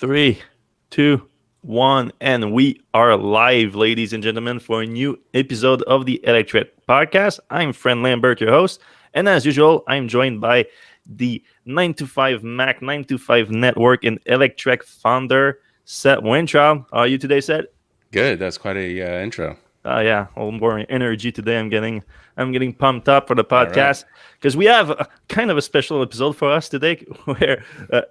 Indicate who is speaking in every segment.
Speaker 1: Three, two, one, and we are live, ladies and gentlemen, for a new episode of the Electric Podcast. I'm Fred Lambert, your host, and as usual, I'm joined by the 925 Mac 925 Network and Electric founder, Seth Weintraub. How are you today, Seth?
Speaker 2: Good. That's quite a intro.
Speaker 1: Yeah, a little more energy today. I'm getting pumped up for the
Speaker 2: All right.
Speaker 1: podcast because we have kind of a special episode for us today, where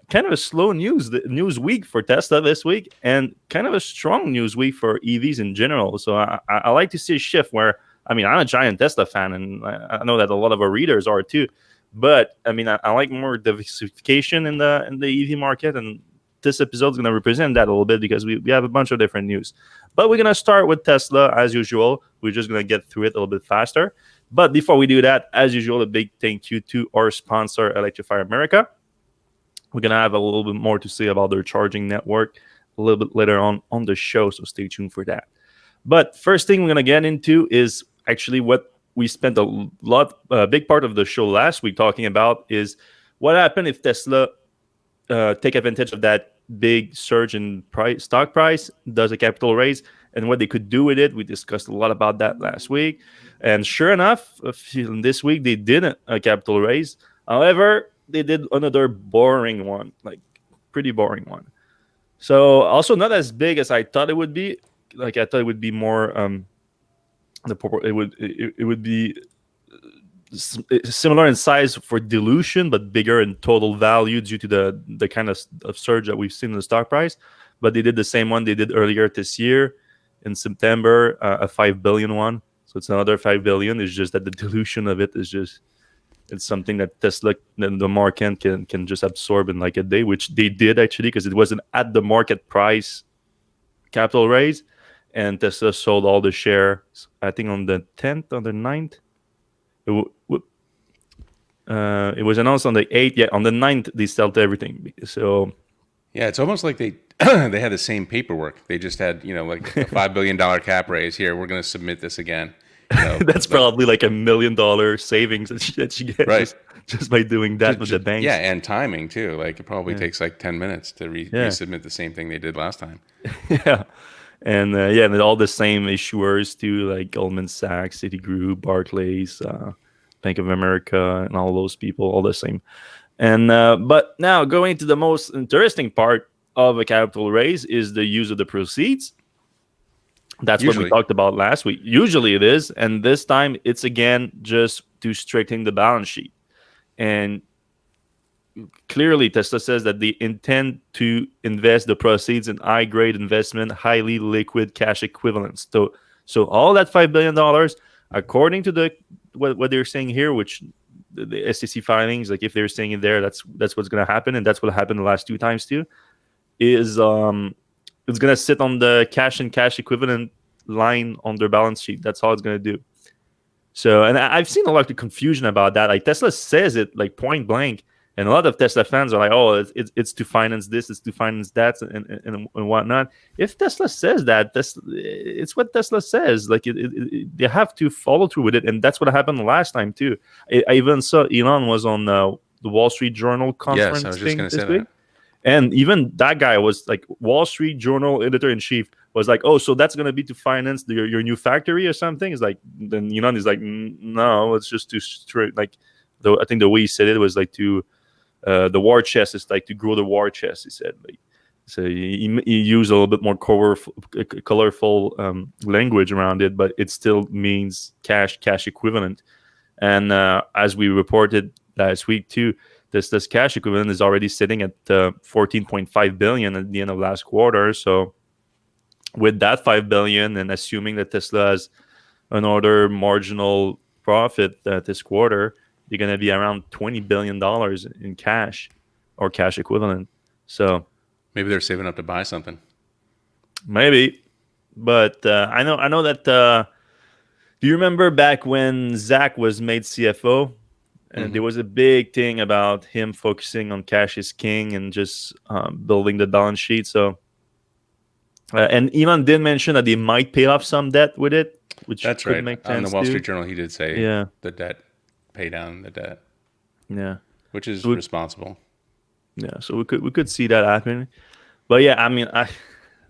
Speaker 1: kind of a slow news week for Tesla this week, and kind of a strong news week for EVs in general. So I like to see a shift where I'm a giant Tesla fan, and I know that a lot of our readers are too. But I like more diversification in the EV market, and this episode is going to represent that a little bit because we have a bunch of different news. But we're going to start with Tesla as usual. We're just going to get through it a little bit faster. But before we do that, as usual, a big thank you to our sponsor, Electrify America. We're going to have a little bit more to say about their charging network a little bit later on the show, so stay tuned for that. But first thing we're going to get into is actually what we spent a big part of the show last week talking about is what happened if Tesla take advantage of that big surge in stock price, does a capital raise, and what they could do with it. We discussed a lot about that last week. And sure enough, this week they did a capital raise. However, they did another boring one, like pretty boring one. So also not as big as I thought it would be. Like I thought it would be more it would be similar in size for dilution, but bigger in total value due to the kind of surge that we've seen in the stock price. But they did the same one they did earlier this year in September, a 5 billion one. So it's another 5 billion. It's just that the dilution of it is just it's something that Tesla, the market can just absorb in like a day, which they did actually because it wasn't at the market price capital raise, and Tesla sold all the shares. I think on the 10th or the 9th. It was announced on the 8th. Yeah, on the 9th, they sold everything. So
Speaker 2: Yeah, it's almost like they they had the same paperwork. They just had like a $5 billion cap raise. Here, we're going to submit this again.
Speaker 1: that's probably like $1 million savings that she gets
Speaker 2: Right.
Speaker 1: just by doing that with the banks.
Speaker 2: Yeah, and timing too. Like it probably takes like 10 minutes to
Speaker 1: Yeah.
Speaker 2: resubmit the same thing they did last time.
Speaker 1: Yeah. And and all the same issuers too, like Goldman Sachs, Citigroup, Barclays, Bank of America, and all those people, all the same. And but now going to the most interesting part of a capital raise is the use of the proceeds. That's what we
Speaker 2: Usually.
Speaker 1: talked about last week. Usually it is, and this time it's again just to strengthen the balance sheet. And clearly Tesla says that they intend to invest the proceeds in high grade investment, highly liquid cash equivalents. So all that $5 billion, according to what they're saying here, which the SEC filings, like if they're saying it there, that's what's going to happen, and that's what happened the last two times too. Is it's going to sit on the cash and cash equivalent line on their balance sheet. That's all it's going to do. So, and I've seen a lot of confusion about that. Like Tesla says it like point blank, and a lot of Tesla fans are like, "Oh, it's to finance this, it's to finance that, and whatnot." If Tesla says that, it's what Tesla says. Like they have to follow through with it, and that's what happened last time too. I even saw Elon was on the Wall Street Journal
Speaker 2: Yes,
Speaker 1: conference
Speaker 2: I was just
Speaker 1: thing
Speaker 2: going to
Speaker 1: this
Speaker 2: say
Speaker 1: week.
Speaker 2: that.
Speaker 1: And even that guy was like, Wall Street Journal editor in chief was like, "Oh, so that's gonna be to finance your new factory or something?" It's like, then he's like, "No, it's just to straight like." Though I think the way he said it was like to the war chest is like to grow the war chest. He said like, so he used a little bit more colorful language around it, but it still means cash equivalent. And as we reported last week too, this cash equivalent is already sitting at 14.5 billion at the end of last quarter. So with that 5 billion, and assuming that Tesla has another marginal profit this quarter, you're going to be around $20 billion in cash or cash equivalent. So
Speaker 2: Maybe they're saving up to buy something.
Speaker 1: maybe, but I know that. Do you remember back when Zach was made CFO? And there was a big thing about him focusing on cash is king and just building the balance sheet. So, and Elon did mention that they might pay off some debt with it, which
Speaker 2: That's
Speaker 1: could
Speaker 2: right.
Speaker 1: make
Speaker 2: On the
Speaker 1: sense
Speaker 2: Wall
Speaker 1: too.
Speaker 2: Street Journal, he did say
Speaker 1: Yeah,
Speaker 2: the debt, pay down the debt,
Speaker 1: yeah,
Speaker 2: which is
Speaker 1: so
Speaker 2: responsible.
Speaker 1: yeah. So we could see that happening. But yeah, I mean,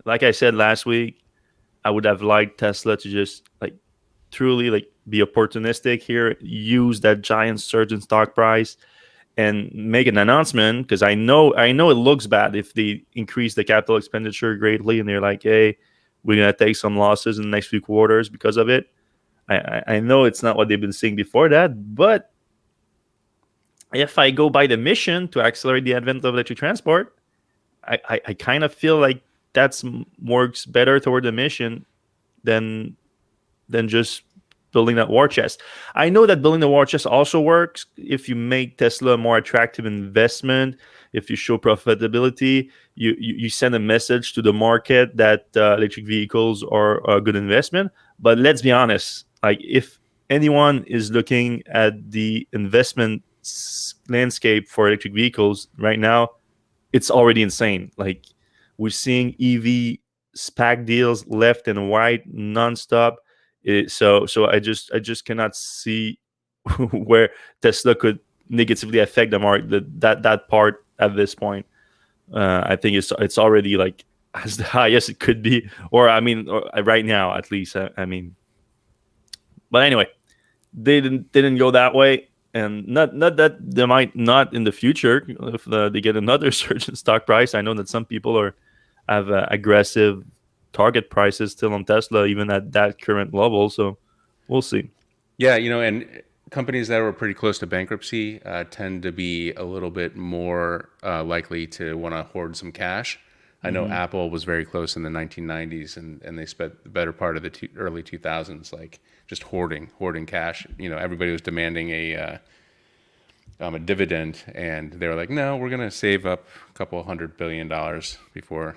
Speaker 1: like I said last week, I would have liked Tesla to just like truly like be opportunistic here, use that giant surge in stock price, and make an announcement, because I know it looks bad if they increase the capital expenditure greatly and they're like, hey, we're gonna take some losses in the next few quarters because of it. I know it's not what they've been saying before that, but if I go by the mission to accelerate the advent of electric transport, I kind of feel like that's works better toward the mission than just building that war chest. I know that building the war chest also works if you make Tesla a more attractive investment. If you show profitability, you send a message to the market that electric vehicles are a good investment. But let's be honest, like if anyone is looking at the investment landscape for electric vehicles right now, it's already insane. Like we're seeing EV SPAC deals left and right nonstop. So I just cannot see where Tesla could negatively affect the market, that part at this point. I think it's already like as the highest it could be, or I mean, right now at least. I mean, but anyway, they didn't go that way, and not that they might not in the future if they get another surge in stock price. I know that some people have aggressive target prices still on Tesla, even at that current level. So we'll see.
Speaker 2: Yeah, and companies that were pretty close to bankruptcy tend to be a little bit more likely to want to hoard some cash. I know Apple was very close in the 1990s, and they spent the better part of the early 2000s like just hoarding cash. Everybody was demanding a dividend, and they were like, no, we're going to save up a couple $100 billion before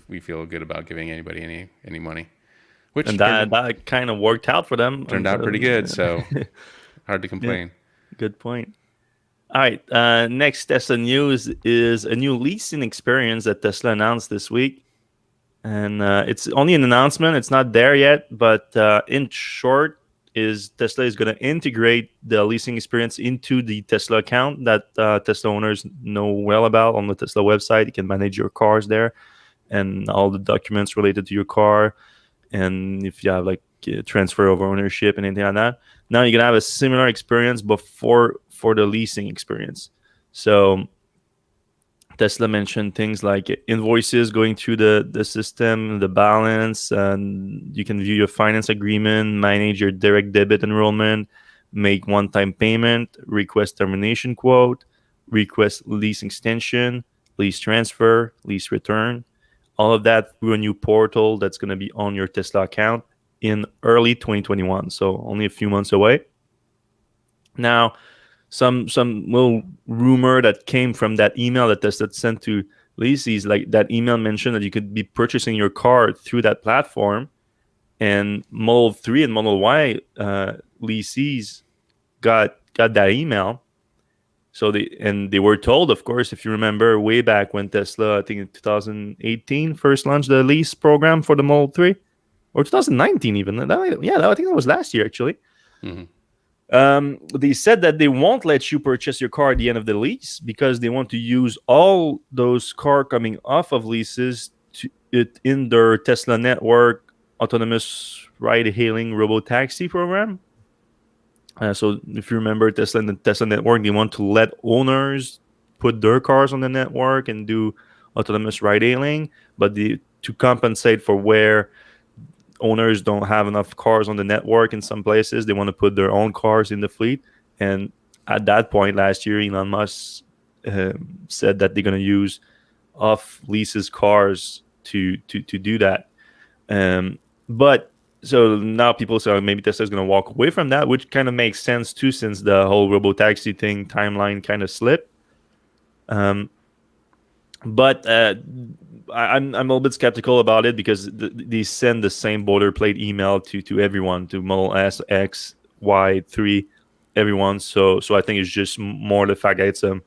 Speaker 2: we feel good about giving anybody any money, which
Speaker 1: And that kind of worked out for them.
Speaker 2: turned out pretty good. So hard to complain.
Speaker 1: Good point. All right. Next Tesla news is a new leasing experience that Tesla announced this week. And it's only an announcement. It's not there yet. But in short, Tesla is going to integrate the leasing experience into the Tesla account that Tesla owners know well about on the Tesla website. You can manage your cars there and all the documents related to your car. And if you have like transfer of ownership and anything like that, now you're gonna have a similar experience before for the leasing experience. So Tesla mentioned things like invoices going through the system, the balance, and you can view your finance agreement, manage your direct debit enrollment, make one-time payment, request termination quote, request lease extension, lease transfer, lease return. All of that through a new portal that's going to be on your Tesla account in early 2021. So only a few months away. Now, some little rumor that came from that email that Tesla sent to leases, like that email mentioned that you could be purchasing your car through that platform, and Model 3 and Model Y leases got that email. So they were told, of course, if you remember way back when Tesla, I think in 2018, first launched the lease program for the Model 3, or 2019 even. I think that was last year actually. They said that they won't let you purchase your car at the end of the lease because they want to use all those cars coming off of leases in their Tesla network autonomous ride-hailing robo-taxi program. So if you remember Tesla and the Tesla network, they want to let owners put their cars on the network and do autonomous ride-hailing, but to compensate for where owners don't have enough cars on the network in some places, they want to put their own cars in the fleet. And at that point last year, Elon Musk said that they're going to use off leases cars to do that. But so now people say maybe Tesla's going to walk away from that, which kind of makes sense too, since the whole robo-taxi thing timeline kind of slipped. But I'm a little bit skeptical about it because they send the same boilerplate email to everyone, to Model S, X, Y, 3, everyone. So I think it's just more the fact that it's a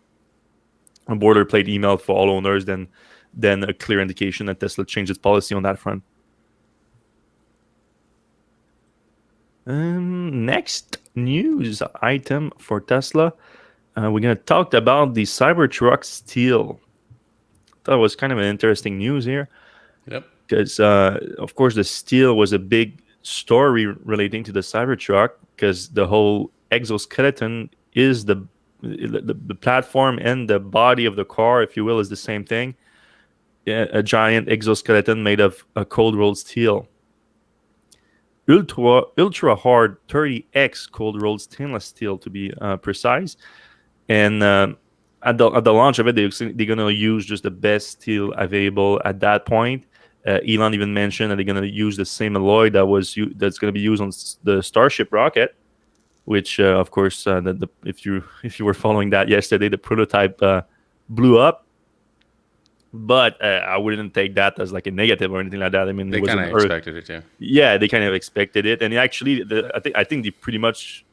Speaker 1: boilerplate email for all owners than a clear indication that Tesla changed its policy on that front. Next news item for Tesla, we're going to talk about the Cybertruck Steel. thought was kind of an interesting news here
Speaker 2: Yep.
Speaker 1: because, of course, the steel was a big story relating to the Cybertruck because the whole exoskeleton is the platform and the body of the car, if you will, is the same thing. A giant exoskeleton made of a cold rolled steel, ultra hard 30x cold rolled stainless steel to be precise. And at the launch of it, they're gonna use just the best steel available at that point. Elon even mentioned that they're gonna use the same alloy that's gonna be used on the Starship rocket, which of course, if you were following that yesterday, the prototype blew up. But I wouldn't take that as like a negative or anything like that. I mean,
Speaker 2: They
Speaker 1: it was
Speaker 2: kind
Speaker 1: an
Speaker 2: of
Speaker 1: Earth.
Speaker 2: expected it to.
Speaker 1: Yeah, they kind of expected it, and actually, I think they pretty much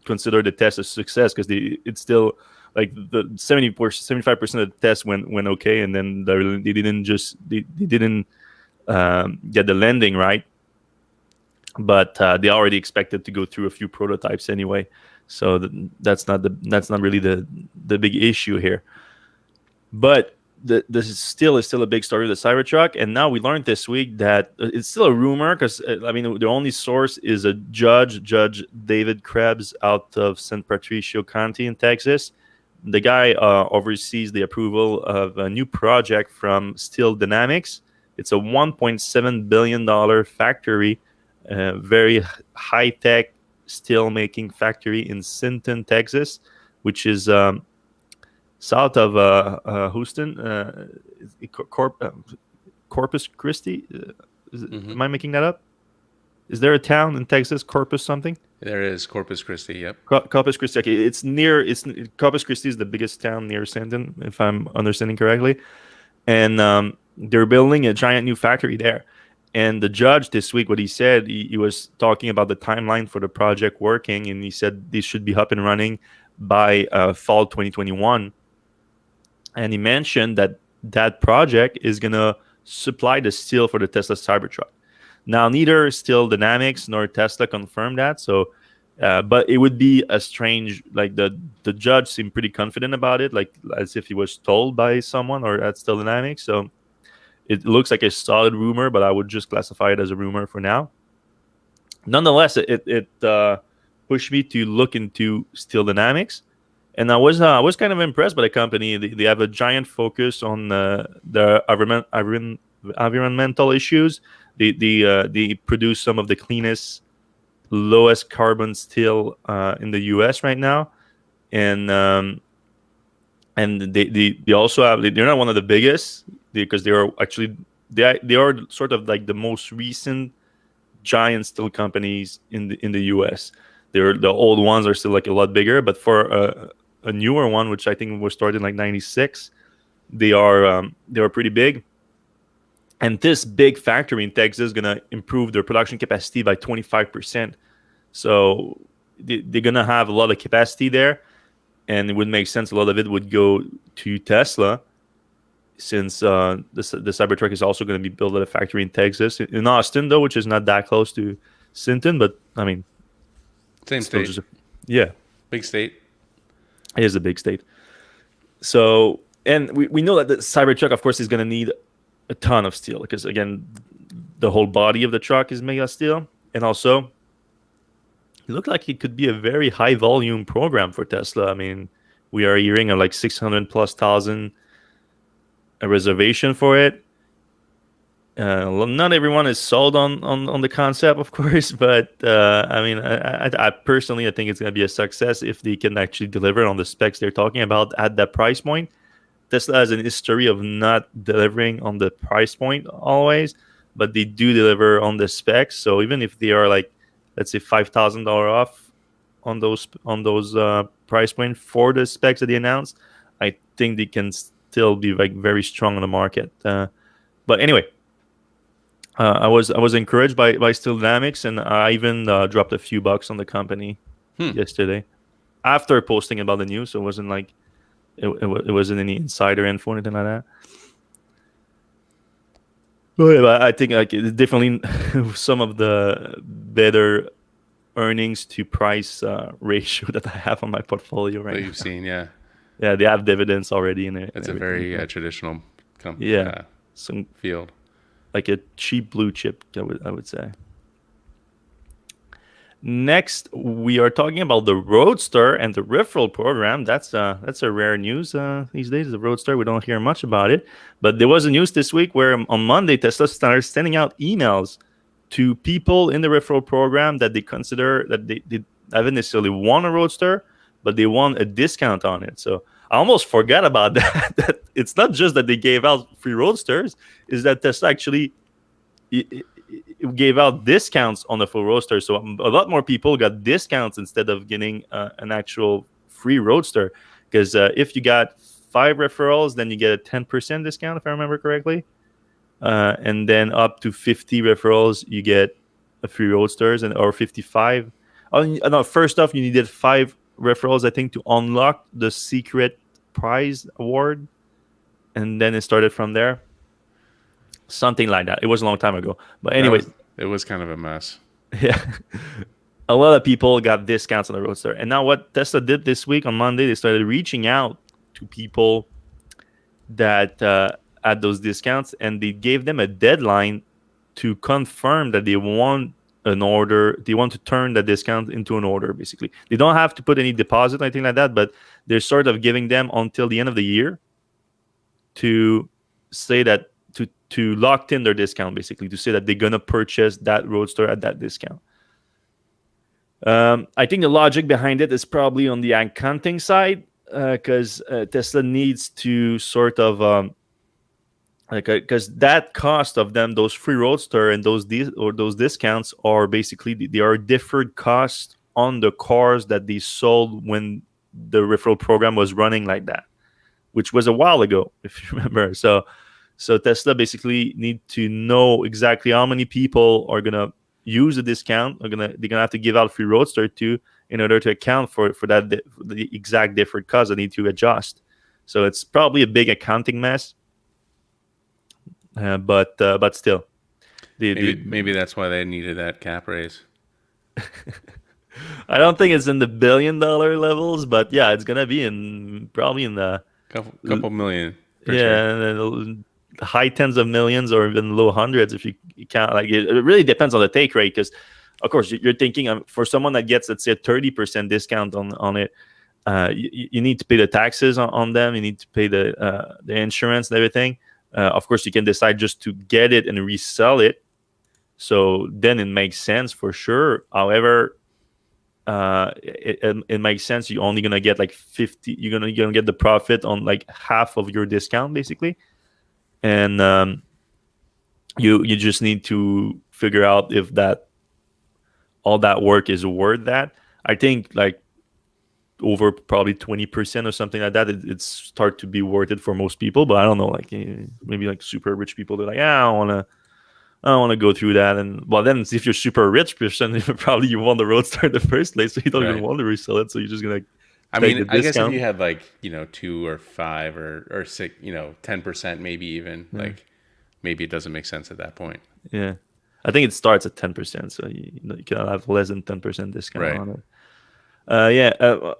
Speaker 1: consider the test a success because it's still like the 75% of the test went okay, and then they didn't get the landing right, but they already expected to go through a few prototypes anyway, so that's not really the big issue here, but. The still is still a big story of the Cybertruck, and now we learned this week that it's still a rumor because I mean the only source is a Judge David Krebs out of San Patricio County in Texas. The guy oversees the approval of a new project from Steel Dynamics. It's a $1.7 billion factory, very high tech steel making factory in Sinton, Texas, which is south of Houston, Corpus Christi. Am I making that up? Is there a town in Texas, Corpus something?
Speaker 2: There is Corpus Christi. Yep.
Speaker 1: Corpus Christi. Okay, it's near. Corpus Christi is the biggest town near Sinton, if I'm understanding correctly. And they're building a giant new factory there. And the judge this week, what he said, he was talking about the timeline for the project working, and he said this should be up and running by fall 2021. And he mentioned that project is going to supply the steel for the Tesla Cybertruck. Now, neither Steel Dynamics nor Tesla confirmed that. So, but it would be a strange, like the judge seemed pretty confident about it, like as if he was told by someone or at Steel Dynamics. So it looks like a solid rumor, but I would just classify it as a rumor for now. Nonetheless, it pushed me to look into Steel Dynamics. And I was kind of impressed by the company. They have a giant focus on the environmental issues. They produce some of the cleanest, lowest carbon steel in the U.S. right now, and they also have. They're not one of the biggest because they are actually they are sort of like the most recent giant steel companies in the U.S. The old ones are still like a lot bigger, but for a newer one, which I think was started in like '96, they are pretty big. And this big factory in Texas is gonna improve their production capacity by 25%. So they're gonna have a lot of capacity there, and it would make sense. A lot of it would go to Tesla, since the Cybertruck is also going to be built at a factory in Texas, in Austin, though, which is not that close to Sinton. But I mean,
Speaker 2: Same state.
Speaker 1: Yeah,
Speaker 2: Big state.
Speaker 1: it is a big state. So, and we know that the Cybertruck, of course, is going to need a ton of steel because, again, the whole body of the truck is made of steel. And also, it looked like it could be a very high volume program for Tesla. I mean, we are hearing of like 600,000+ a reservation for it. Not everyone is sold on the concept, of course, but I mean, I personally, I think it's going to be a success if they can actually deliver on the specs they're talking about at that price point. Tesla has an history of not delivering on the price point always, but they do deliver on the specs. So even if they are like, let's say $5,000 off on those price point for the specs that they announced, I think they can still be like very strong on the market. But anyway. I was encouraged by Steel Dynamics, and I even dropped a few bucks on the company yesterday after posting about the news. So it wasn't like it wasn't any insider info or anything like that. But I think like it's definitely some of the better earnings to price ratio that I have on my portfolio right now.
Speaker 2: That you've seen, yeah.
Speaker 1: Yeah, they have dividends already in it.
Speaker 2: It's a very traditional
Speaker 1: Yeah, some
Speaker 2: field.
Speaker 1: like a cheap blue chip, I would say. Next, we are talking about the Roadster and the referral program. That's a rare news these days. The Roadster, we don't hear much about it, but there was a news this week where on Monday Tesla started sending out emails to people in the referral program that they consider that they haven't necessarily won a Roadster, but they won a discount on it. So I almost forgot about that. That it's not just that they gave out free Roadsters, is that Tesla actually it gave out discounts on the full Roadster. So a lot more people got discounts instead of getting an actual free Roadster. Because if you got 5 referrals, then you get a 10% discount, if I remember correctly. And then up to 50 referrals, you get a free Roadsters, or 55. Oh, no, first off, you needed 5 referrals, I think, to unlock the secret prize award. And then it started from there. Something like that. It was a long time ago. But anyway,
Speaker 2: it was kind of a mess.
Speaker 1: Yeah. A lot of people got discounts on the Roadster. And now what Tesla did this week on Monday, they started reaching out to people that had those discounts, and they gave them a deadline to confirm that they want an order. They want to turn the discount into an order, basically. They don't have to put any deposit or anything like that, but they're sort of giving them until the end of the year to say that to lock in their discount, basically, to say that they're going to purchase that Roadster at that discount. I think the logic behind it is probably on the accounting side, because Tesla needs to sort of because that cost of them, those free Roadster and those discounts are basically they are deferred costs on the cars that they sold when the referral program was running like that, which was a while ago, if you remember. So Tesla basically need to know exactly how many people are gonna use the discount. They're gonna have to give out free Roadster to, in order to account for that the exact different costs that need to adjust. So it's probably a big accounting mess. But still,
Speaker 2: maybe that's why they needed that cap raise.
Speaker 1: I don't think it's in the $1 billion levels, but yeah, it's gonna be probably in the
Speaker 2: couple million.
Speaker 1: Sure. High tens of millions or even low hundreds if you count. Like it really depends on the take rate, because of course you're thinking for someone that gets, let's say, a 30% discount on it, you need to pay the taxes on them, you need to pay the insurance and everything. Of course you can decide just to get it and resell it, so then it makes sense for sure. However, it makes sense you're only gonna get like 50, you're gonna get the profit on like half of your discount, basically. And you just need to figure out if all that work is worth that. I think like over probably 20% or something like that, it's start to be worth it for most people. But I don't know, like maybe like super rich people, they're like, I don't want to go through that. And well, then if you're super rich person, probably you want the Roadster in the first place, so you don't even want to resell it. So you're just gonna.
Speaker 2: I mean, I guess if you had like 2 or 5 or 6, 10% maybe even, like maybe it doesn't make sense at that point.
Speaker 1: Yeah, I think it starts at 10%, so you can have less than 10% discount on it.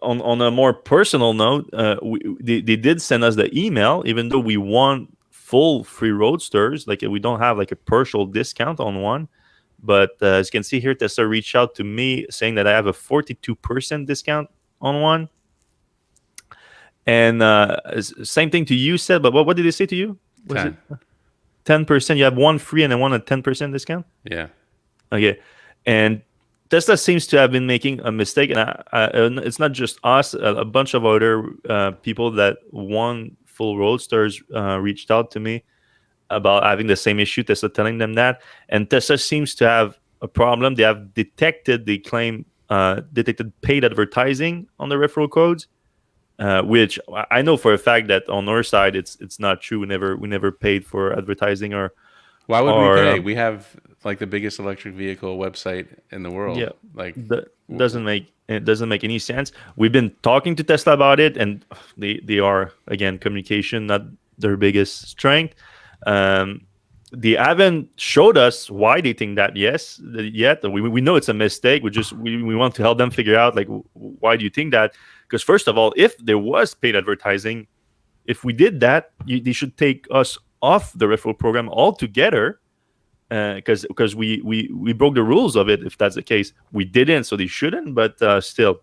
Speaker 1: On a more personal note, they did send us the email, even though we want full free Roadsters. Like we don't have like a partial discount on one, but as you can see here, Tesla reached out to me saying that I have a 42% discount on one. And same thing to you, said, but what did they say to you? Was
Speaker 2: 10.
Speaker 1: It 10%? You have one free and then one at 10% discount?
Speaker 2: Yeah.
Speaker 1: Okay. And Tesla seems to have been making a mistake, and it's not just us. A bunch of other people that won full Roadsters reached out to me about having the same issue. Tesla telling them that, and Tesla seems to have a problem. They have detected paid advertising on the referral codes, which I know for a fact that on our side it's not true. We never paid for advertising or.
Speaker 2: Why would we pay? We have like the biggest electric vehicle website in the world.
Speaker 1: Yeah,
Speaker 2: like
Speaker 1: doesn't make any sense. We've been talking to Tesla about it, and they are, again, communication not their biggest strength. They haven't showed us why they think that yet. We know it's a mistake. We want to help them figure out like why do you think that? Because first of all, if there was paid advertising, if we did that, they should take us off the referral program altogether, because we broke the rules of it. If that's the case, we didn't, so they shouldn't. But still,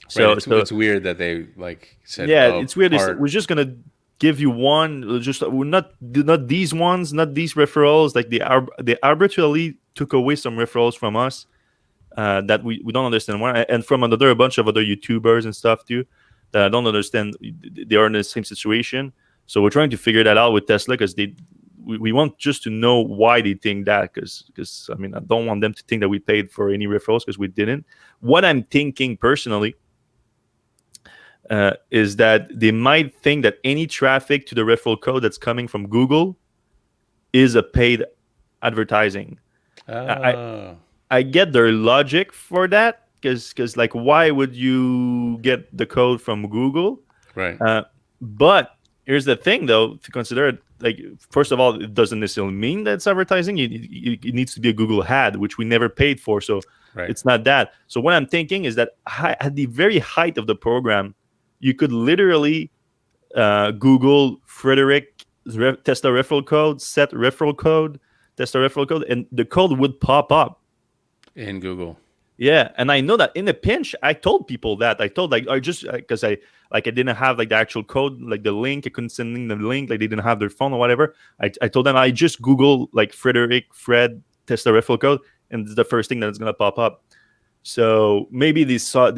Speaker 1: so
Speaker 2: Right. It's weird that they like said,
Speaker 1: yeah,
Speaker 2: oh,
Speaker 1: it's weird.
Speaker 2: part.
Speaker 1: We're just gonna give you one. Just we're not these ones, not these referrals. Like they arbitrarily took away some referrals from us that we don't understand why, and from a bunch of other YouTubers and stuff too that I don't understand. They are in the same situation, so we're trying to figure that out with Tesla because we want just to know why they think that, because I mean, I don't want them to think that we paid for any referrals because we didn't. What I'm thinking personally is that they might think that any traffic to the referral code that's coming from Google is a paid advertising.
Speaker 2: Oh.
Speaker 1: I get their logic for that, because like, why would you get the code from Google?
Speaker 2: Right.
Speaker 1: But here's the thing, though, to consider. Like, first of all, it doesn't necessarily mean that it's advertising. It needs to be a Google ad, which we never paid for, so
Speaker 2: Right.
Speaker 1: it's not that. So what I'm thinking is that at the very height of the program, you could literally Google Frederick Tesla referral code, set referral code, Tesla referral code, and the code would pop up
Speaker 2: In Google.
Speaker 1: Yeah, and I know that in a pinch, I told people that I told I just because I didn't have like the actual code, like the link. I couldn't send them the link, like they didn't have their phone or whatever. I told them I just Google like Fred Tesla referral code, and it's the first thing that's gonna pop up. So maybe they saw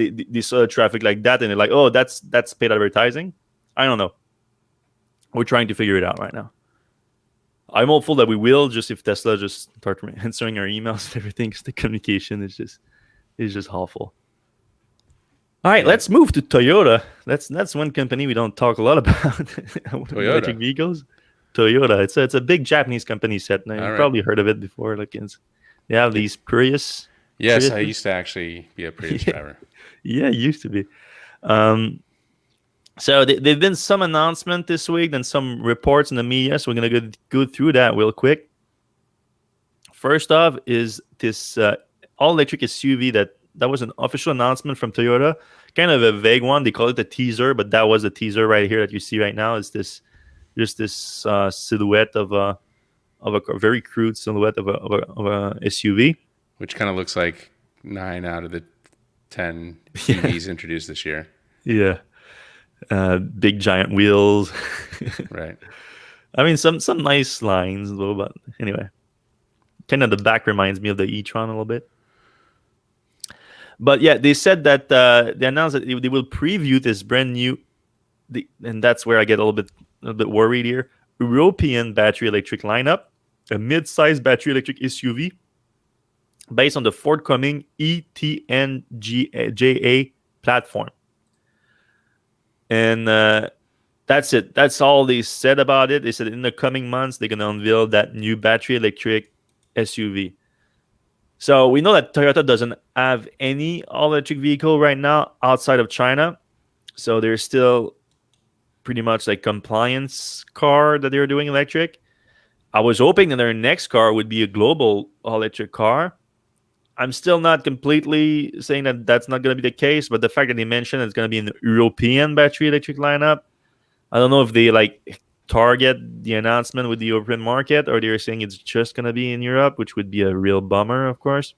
Speaker 1: traffic like that, and they're like, oh, that's paid advertising. I don't know. We're trying to figure it out right now. I'm hopeful that we will, just if Tesla just start answering our emails and everything, because the communication is just awful. All right, let's move to Toyota. That's one company we don't talk a lot about.
Speaker 2: Toyota.
Speaker 1: Electric vehicles. Toyota. It's a big Japanese company set. Now, you've
Speaker 2: right.
Speaker 1: probably heard of it before. Like they have these Prius.
Speaker 2: Yes,
Speaker 1: Priuses.
Speaker 2: I used to actually be a Prius driver.
Speaker 1: Yeah, it used to be. So there've been some announcement this week and some reports in the media. So we're gonna go through that real quick. First off is this all-electric SUV that was an official announcement from Toyota, kind of a vague one. They call it a teaser, but that was a teaser right here that you see right now. Is this silhouette of a very crude silhouette of a SUV,
Speaker 2: which kind of looks like 9 out of the 10 EVs introduced this year.
Speaker 1: Yeah, big giant wheels.
Speaker 2: Right.
Speaker 1: I mean, some nice lines, though, but anyway. Kind of the back reminds me of the e-tron a little bit. But yeah, they said that they announced that they will preview this brand new, and that's where I get a little bit worried here, European battery electric lineup, a mid-sized battery electric SUV based on the forthcoming ETNGA platform. And that's it. That's all they said about it. They said in the coming months, they're going to unveil that new battery electric SUV. So we know that Toyota doesn't have any all-electric vehicle right now outside of China. So they're still pretty much like compliance car that they're doing electric. I was hoping that their next car would be a global all-electric car. I'm still not completely saying that that's not going to be the case, but the fact that they mentioned it's going to be an European battery electric lineup, I don't know if they like target the announcement with the European market, or they're saying it's just going to be in Europe, which would be a real bummer, of course.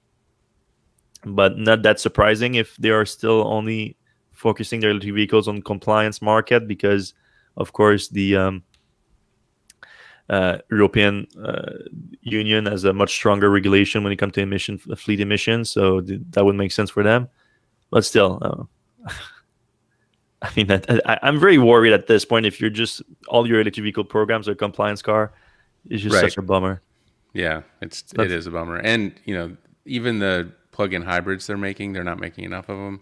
Speaker 1: But not that surprising if they are still only focusing their electric vehicles on compliance market, because, of course, the European Union has a much stronger regulation when it comes to fleet emissions, so that would make sense for them. But still, I mean, I'm very worried at this point. If you're just all your electric vehicle programs are compliance car, it's just such a bummer.
Speaker 2: Yeah, it is a bummer. And even the plug-in hybrids they're not making enough of them.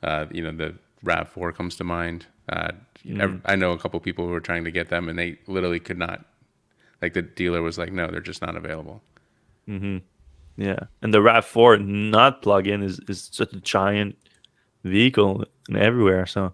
Speaker 2: The RAV4 comes to mind. I know a couple people who were trying to get them, and they literally could not. Like, the dealer was like, no, they're just not available.
Speaker 1: Mm-hmm. Yeah, and the RAV4 not plug-in is such a giant vehicle and everywhere. So,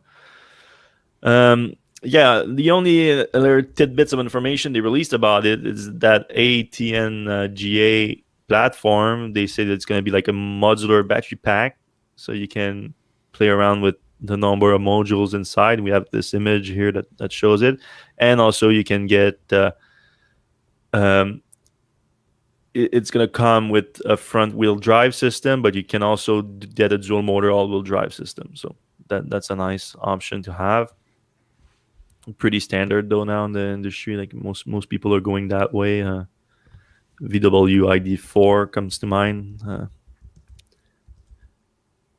Speaker 1: yeah, the only other tidbits of information they released about it is that ATNGA platform. They say that it's going to be like a modular battery pack, so you can play around with the number of modules inside. We have this image here that shows it, and also you can get Um, it's going to come with a front-wheel drive system, but you can also get a dual motor all-wheel drive system. So that's a nice option to have. Pretty standard though now in the industry. Like most people are going that way. VW ID4 comes to mind.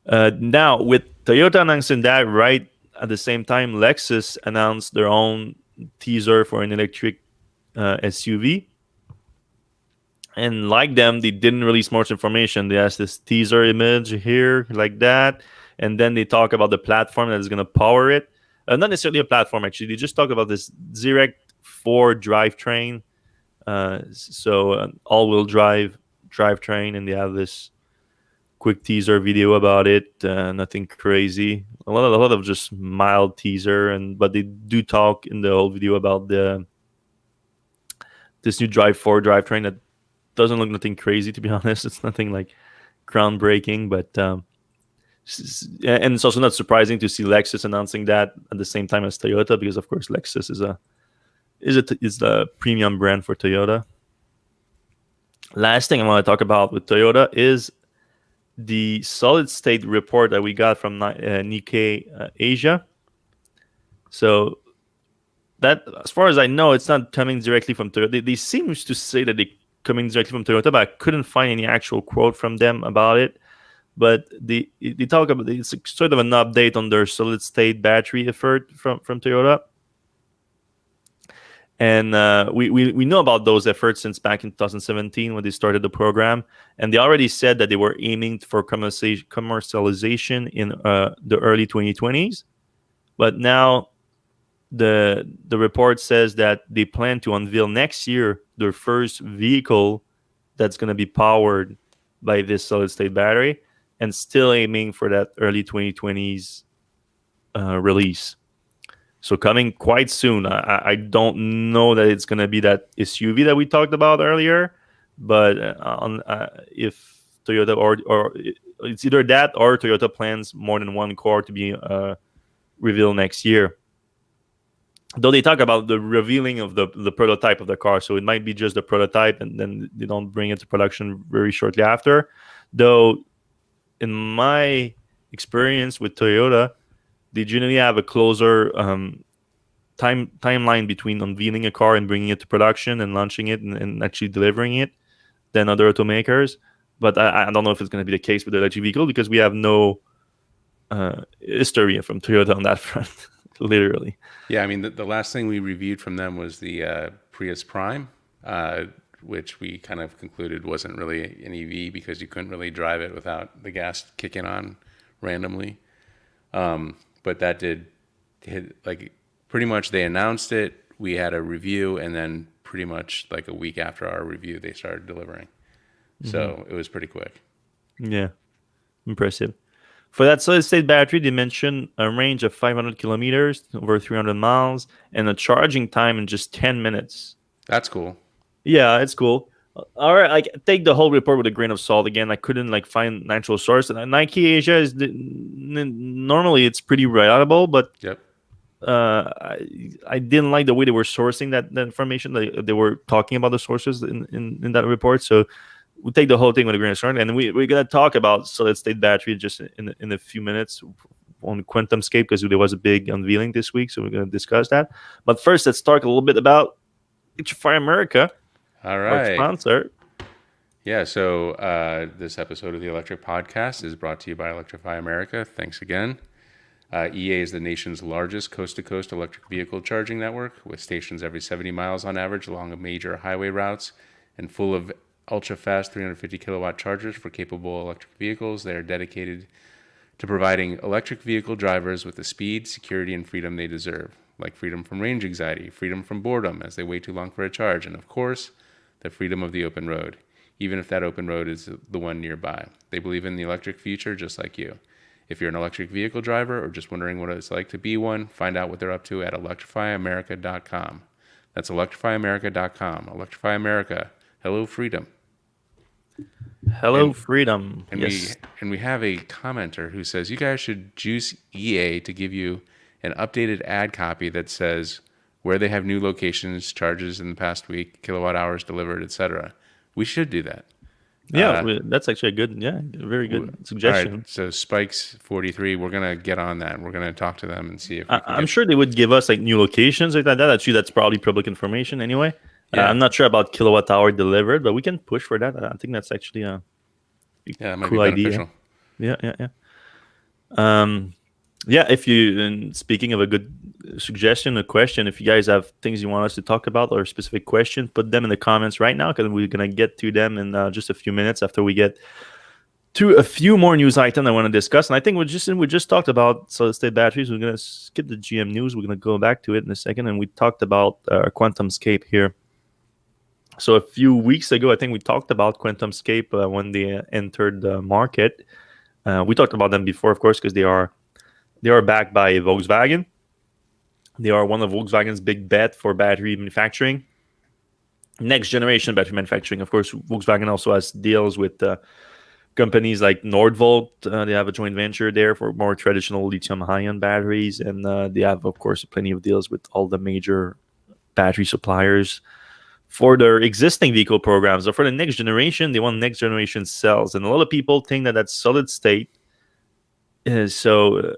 Speaker 1: Now with Toyota announcing that, right at the same time, Lexus announced their own teaser for an electric SUV. And like them, they didn't release much information. They has this teaser image here, like that, and then they talk about the platform that is going to power it. Not necessarily a platform, actually. They just talk about this direct 4 drivetrain, so all-wheel drive drivetrain, and they have this quick teaser video about it. Nothing crazy. A lot of just mild teaser, but they do talk in the whole video about this new Drive 4 drivetrain that doesn't look nothing crazy, to be honest. It's nothing like groundbreaking, but and it's also not surprising to see Lexus announcing that at the same time as Toyota, because of course Lexus is the premium brand for Toyota. Last thing I want to talk about with Toyota is the solid state report that we got from Nikkei Asia. So that, as far as I know, it's not coming directly from Toyota. They seem to say that they coming directly from Toyota, but I couldn't find any actual quote from them about it. But they talk about, it's sort of an update on their solid state battery effort from Toyota. And we know about those efforts since back in 2017 when they started the program. And they already said that they were aiming for commercialization in the early 2020s. But now the report says that they plan to unveil next year their first vehicle that's going to be powered by this solid state battery, and still aiming for that early 2020s release. So coming quite soon. I don't know that it's going to be that SUV that we talked about earlier, but if Toyota or it's either that or Toyota plans more than one car to be revealed next year. Though they talk about the revealing of the prototype of the car, so it might be just the prototype, and then they don't bring it to production very shortly after. Though, in my experience with Toyota, they generally have a closer timeline between unveiling a car and bringing it to production and launching it and actually delivering it than other automakers. But I don't know if it's going to be the case with the electric vehicle, because we have no history from Toyota on that front. Literally.
Speaker 2: Yeah, I mean, the last thing we reviewed from them was the Prius Prime, which we kind of concluded wasn't really an EV because you couldn't really drive it without the gas kicking on randomly. But that did hit, like, pretty much they announced it, we had a review, and then pretty much like a week after our review, they started delivering. Mm-hmm. So it was pretty quick.
Speaker 1: Yeah, impressive. For that solid-state battery, they mentioned a range of 500 kilometers, over 300 miles, and a charging time in just 10 minutes.
Speaker 2: That's cool.
Speaker 1: Yeah, it's cool. All right, like, take the whole report with a grain of salt. Again, I couldn't find an actual source. And Nike Asia is normally it's pretty reliable, but
Speaker 2: yep.
Speaker 1: I didn't like the way they were sourcing that information. They were talking about the sources in that report, so we'll take the whole thing with a grain of salt, and we're going to talk about solid-state battery just in a few minutes on QuantumScape, because there was a big unveiling this week, so we're going to discuss that. But first, let's talk a little bit about Electrify America,
Speaker 2: all right,
Speaker 1: our sponsor.
Speaker 2: Yeah, so this episode of the Electric Podcast is brought to you by Electrify America. Thanks again. EA is the nation's largest coast-to-coast electric vehicle charging network, with stations every 70 miles on average along major highway routes, and full of ultra-fast 350 kilowatt chargers for capable electric vehicles. They are dedicated to providing electric vehicle drivers with the speed, security, and freedom they deserve, like freedom from range anxiety, freedom from boredom as they wait too long for a charge, and of course, the freedom of the open road, even if that open road is the one nearby. They believe in the electric future just like you. If you're an electric vehicle driver or just wondering what it's like to be one, find out what they're up to at electrifyamerica.com. That's electrifyamerica.com. Electrify America. Hello, freedom.
Speaker 1: Hello, freedom.
Speaker 2: And
Speaker 1: yes.
Speaker 2: we have a commenter who says, you guys should juice EA to give you an updated ad copy that says, where they have new locations, charges in the past week, kilowatt hours delivered, etc. We should do that.
Speaker 1: Yeah, that's actually a good, very good
Speaker 2: All right.
Speaker 1: suggestion.
Speaker 2: So Spikes 43, we're gonna get on that. We're gonna talk to them and see if we can
Speaker 1: I'm
Speaker 2: get.
Speaker 1: sure they would give us like new locations like that. Actually, that's probably public information anyway.
Speaker 2: Yeah.
Speaker 1: I'm not sure about kilowatt hour delivered, but we can push for that. I think that's actually a
Speaker 2: That might
Speaker 1: cool
Speaker 2: be
Speaker 1: idea.
Speaker 2: beneficial.
Speaker 1: Yeah. If you, and speaking of a good suggestion, a question, if you guys have things you want us to talk about or specific questions, put them in the comments right now because we're going to get to them in just a few minutes after we get to a few more news items I want to discuss. And I think we just talked about solid state batteries. We're going to skip the GM news. We're going to go back to it in a second. And we talked about QuantumScape here. So a few weeks ago, I think we talked about QuantumScape when they entered the market. We talked about them before, of course, because they are backed by Volkswagen. They are one of Volkswagen's big bet for battery manufacturing. Next generation battery manufacturing. Of course, Volkswagen also has deals with companies like Nordvolt. They have a joint venture there for more traditional lithium-ion batteries. And they have, of course, plenty of deals with all the major battery suppliers for their existing vehicle programs. So for the next generation, they want next generation cells. And a lot of people think that that's solid state. So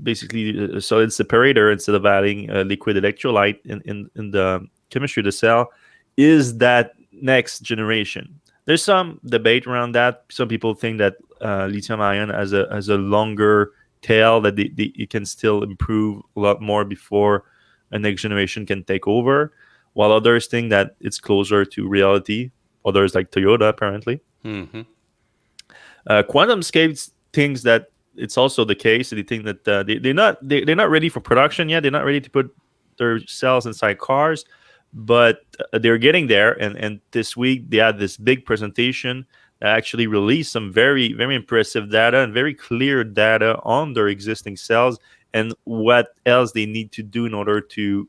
Speaker 1: basically a solid separator instead of adding a liquid electrolyte in the chemistry of the cell is that next generation. There's some debate around that. Some people think that lithium ion has a longer tail, that it can still improve a lot more before a next generation can take over, while others think that it's closer to reality. Others, like Toyota, apparently.
Speaker 2: Mm-hmm.
Speaker 1: QuantumScape thinks that it's also the case. They think that they're not ready for production yet. They're not ready to put their cells inside cars, but they're getting there. And this week they had this big presentation that actually released some very, very impressive data and very clear data on their existing cells and what else they need to do in order to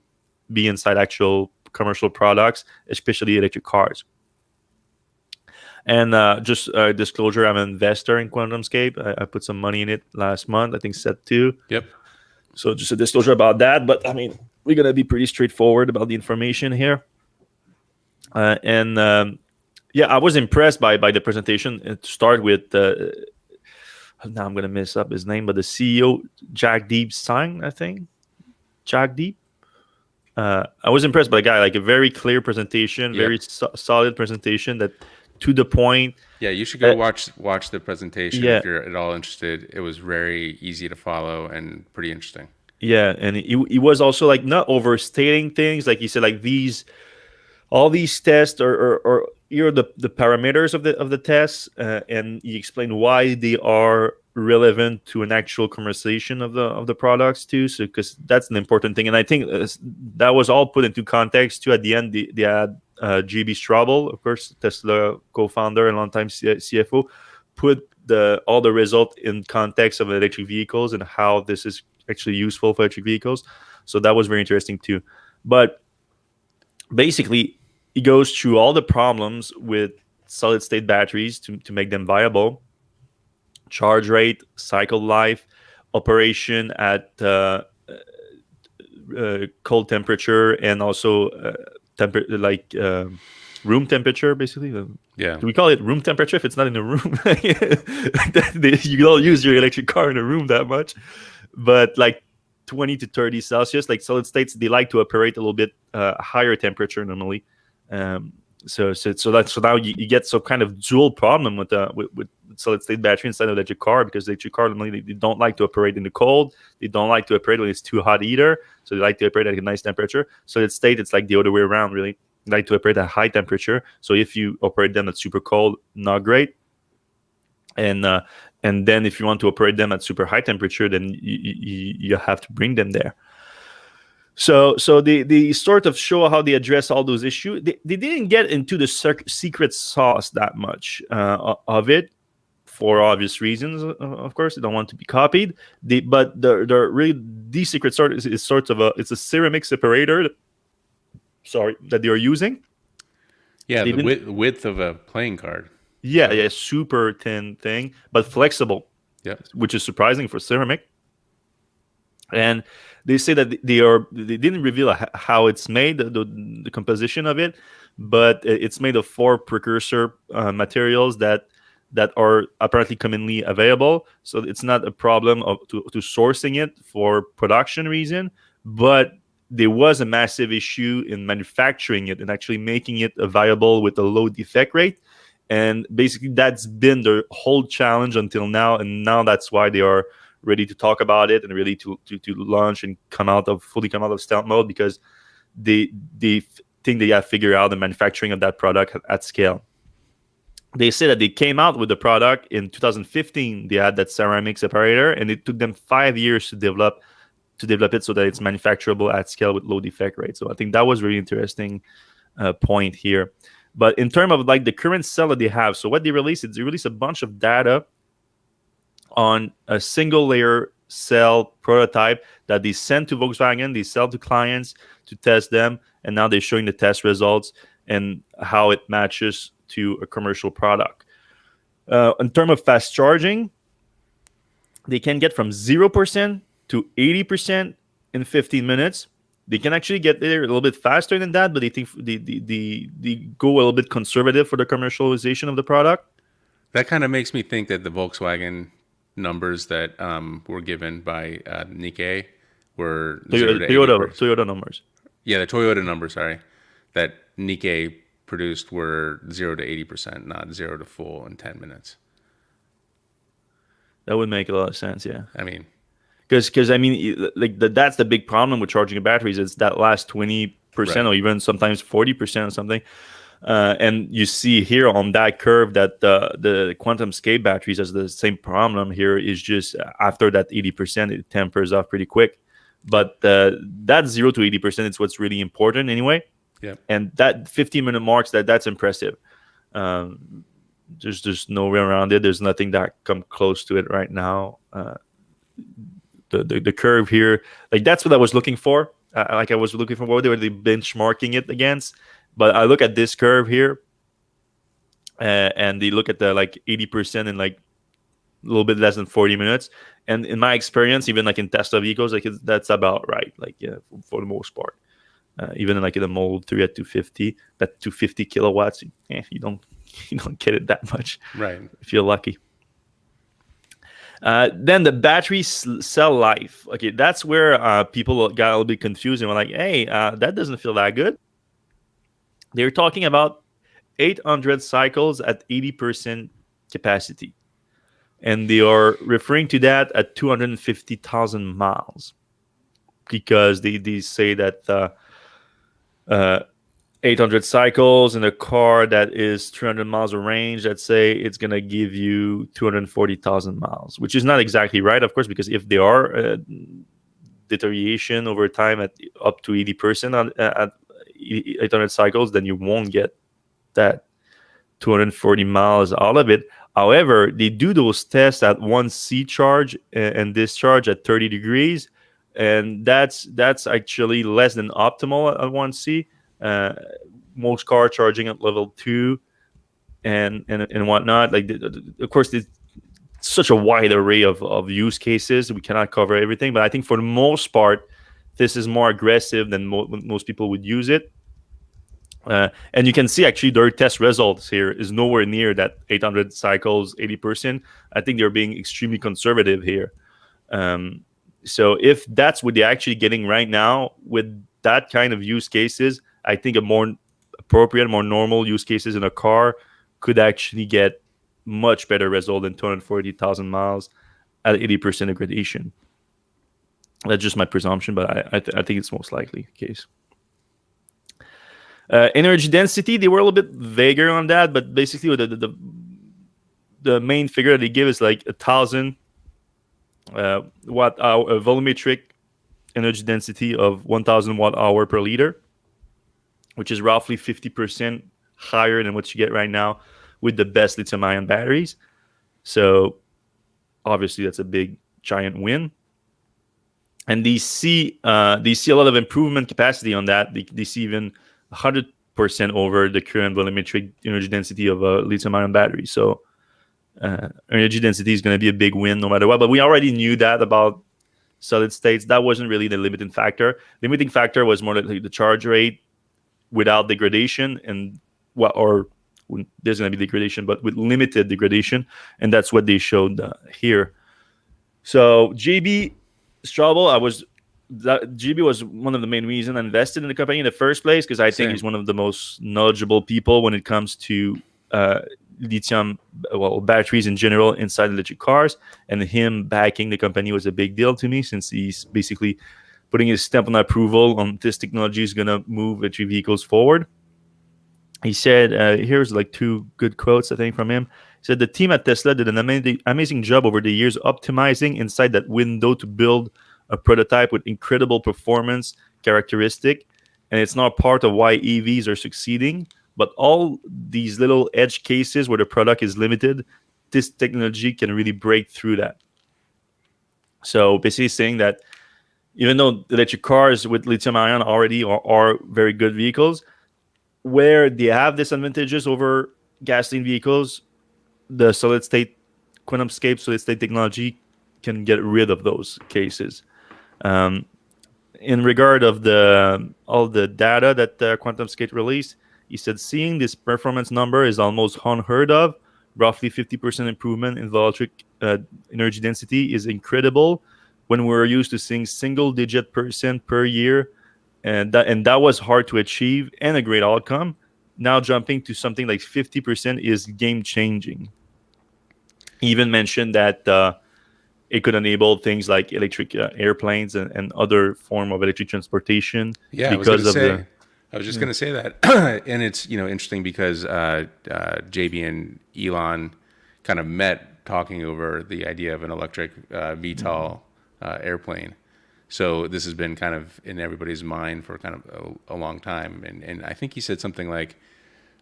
Speaker 1: be inside actual commercial products, especially electric cars. And just disclosure, I'm an investor in QuantumScape. I put some money in it last month. I think set 2.
Speaker 2: Yep.
Speaker 1: So just a disclosure about that. But I mean, we're going to be pretty straightforward about the information here. I was impressed by the presentation. And to start with, now I'm going to mess up his name, but the CEO, Jagdeep Singh, I think. Jagdeep. I was impressed by the guy, like a very clear presentation, very solid presentation that to the point.
Speaker 2: Yeah, you should go watch the presentation
Speaker 1: Yeah.
Speaker 2: if you're at all interested. It was very easy to follow and pretty interesting.
Speaker 1: Yeah, and he was also like not overstating things. Like he said, like all these tests are here are the parameters of the tests, and he explained why they are relevant to an actual conversation of the products too. So because that's an important thing, and I think that was all put into context too. At the end, they had GB Straubel, of course, Tesla co-founder and longtime CFO, put all the result in context of electric vehicles and how this is actually useful for electric vehicles. So that was very interesting too. But basically, it goes through all the problems with solid state batteries to make them viable: charge rate, cycle life, operation at cold temperature, and also room temperature, basically.
Speaker 2: Yeah.
Speaker 1: Do we call it room temperature if it's not in a room? You don't use your electric car in a room that much. But like 20 to 30 Celsius, like solid states, they like to operate a little bit higher temperature normally. So now you get some kind of dual problem with solid state battery inside of electric car, because electric car normally they don't like to operate in the cold. They don't like to operate when it's too hot either. So they like to operate at a nice temperature. Solid state, it's like the other way around, really. They like to operate at high temperature. So if you operate them at super cold, not great. And then if you want to operate them at super high temperature, then you have to bring them there. So they sort of show how they address all those issues. They didn't get into the secret sauce that much of it, for obvious reasons. Of course, they don't want to be copied. But the secret sauce is sort of it's a ceramic separator. That they are using.
Speaker 2: Yeah, the width of a playing card.
Speaker 1: Yeah, super thin thing, but flexible.
Speaker 2: Yeah,
Speaker 1: which is surprising for ceramic. And they say that they didn't reveal how it's made, the composition of it, but it's made of 4 precursor materials that are apparently commonly available. So it's not a problem to sourcing it for production reason, but there was a massive issue in manufacturing it and actually making it viable with a low defect rate. And basically, that's been the whole challenge until now. And now that's why they are ready to talk about it and really to launch and fully come out of stealth mode, because they think they have figured out the manufacturing of that product at scale. They say that they came out with the product in 2015. They had that ceramic separator, and it took them 5 years to develop it so that it's manufacturable at scale with low defect rate. So I think that was really interesting point here. But in terms of like the current cell that they have, so what they released is they released a bunch of data on a single layer cell prototype that they sent to Volkswagen, they sell to clients to test them, and now they're showing the test results and how it matches to a commercial product. In terms of fast charging, they can get from 0% to 80% in 15 minutes. They can actually get there a little bit faster than that, but they think they go a little bit conservative for the commercialization of the product.
Speaker 2: That kind of makes me think that the Volkswagen numbers that were given by Nikkei were
Speaker 1: Toyota numbers.
Speaker 2: Yeah, the Toyota numbers, sorry, that Nikkei produced were 0 to 80%, not 0 to full in 10 minutes.
Speaker 1: That would make a lot of sense, yeah.
Speaker 2: I mean,
Speaker 1: because I mean, like that's the big problem with charging batteries. It's that last 20%
Speaker 2: Right.
Speaker 1: or even sometimes 40% or something. And you see here on that curve that the QuantumScape batteries has the same problem here. Is just after that 80%, it tempers off pretty quick. But that 0 to 80% is what's really important anyway.
Speaker 2: yeah.
Speaker 1: And that 15-minute marks, that's impressive. There's no way around it. There's nothing that come close to it right now. The curve here, like that's what I was looking for. I was looking for what they were benchmarking it against. But I look at this curve here, and they look at the like 80% in like a little bit less than 40 minutes. And in my experience, even like in Tesla vehicles, like that's about right. Like yeah, for the most part. Even like in the Model 3 at 250, that 250 kilowatts, you don't get it that much.
Speaker 2: Right.
Speaker 1: If you're lucky. Then the battery cell life. Okay, that's where people got a little bit confused and were like, hey, that doesn't feel that good. They're talking about 800 cycles at 80% capacity. And they are referring to that at 250,000 miles. Because they say that 800 cycles in a car that is 300 miles of range, let's say it's going to give you 240,000 miles, which is not exactly right, of course, because if there are deterioration over time at up to 80% at 800 cycles, then you won't get that 240 miles out of it. However, they do those tests at 1C charge and discharge at 30 degrees, and that's actually less than optimal at 1C. Most car charging at level 2 and whatnot. Like of course, there's such a wide array of use cases. We cannot cover everything, but I think for the most part, this is more aggressive than most people would use it. And you can see actually their test results here is nowhere near that 800 cycles, 80%. I think they're being extremely conservative here. So if that's what they're actually getting right now with that kind of use cases, I think a more appropriate, more normal use cases in a car could actually get much better result than 240,000 miles at 80% degradation. That's just my presumption, but I think it's most likely the case. Energy density, they were a little bit vaguer on that, but basically the main figure they give is like 1,000 watt hour volumetric energy density of 1,000 watt hour per liter, which is roughly 50% higher than what you get right now with the best lithium-ion batteries. So obviously that's a big giant win. And they see a lot of improvement capacity on that. They see even 100% over the current volumetric energy density of a lithium-ion battery. So energy density is going to be a big win no matter what. But we already knew that about solid states. That wasn't really the limiting factor. Limiting factor was more like the charge rate without degradation, and there's going to be degradation, but with limited degradation, and that's what they showed here. So JB Straubel, JB was one of the main reasons I invested in the company in the first place, because I think he's one of the most knowledgeable people when it comes to lithium, batteries in general inside electric cars, and him backing the company was a big deal to me, since he's basically putting his stamp on approval on this technology is going to move electric vehicles forward. He said, here's like two good quotes, I think, from him. He said, the team at Tesla did an amazing job over the years optimizing inside that window to build a prototype with incredible performance characteristic. And it's not part of why EVs are succeeding, but all these little edge cases where the product is limited, this technology can really break through that. So basically saying that even though electric cars with lithium ion already are very good vehicles, where they have disadvantages over gasoline vehicles, the solid-state QuantumScape solid-state technology can get rid of those cases. In regard of all the data that QuantumScape released, he said seeing this performance number is almost unheard of. Roughly 50% improvement in volatile energy density is incredible when we're used to seeing single-digit % per year. And that was hard to achieve and a great outcome. Now jumping to something like 50% is game-changing. He even mentioned that it could enable things like electric airplanes and other form of electric transportation.
Speaker 2: Yeah, I was just going to say that. And it's interesting because JB and Elon kind of met talking over the idea of an electric VTOL airplane. So this has been kind of in everybody's mind for kind of a long time. And I think he said something like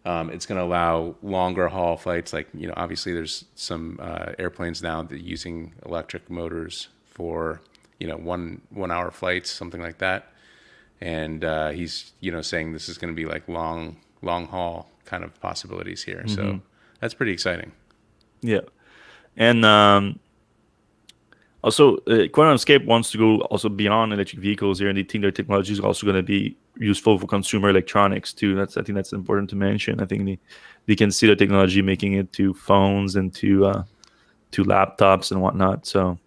Speaker 2: it's going to allow longer haul flights. Like, obviously there's some airplanes now that are using electric motors for, 1 hour flights, something like that. And he's, saying this is going to be like long haul kind of possibilities here. Mm-hmm. So that's pretty exciting.
Speaker 1: Yeah. And also, QuantumScape wants to go also beyond electric vehicles here, and they think their technology is also going to be useful for consumer electronics too. I think that's important to mention. I think they can see the technology making it to phones and to laptops and whatnot. So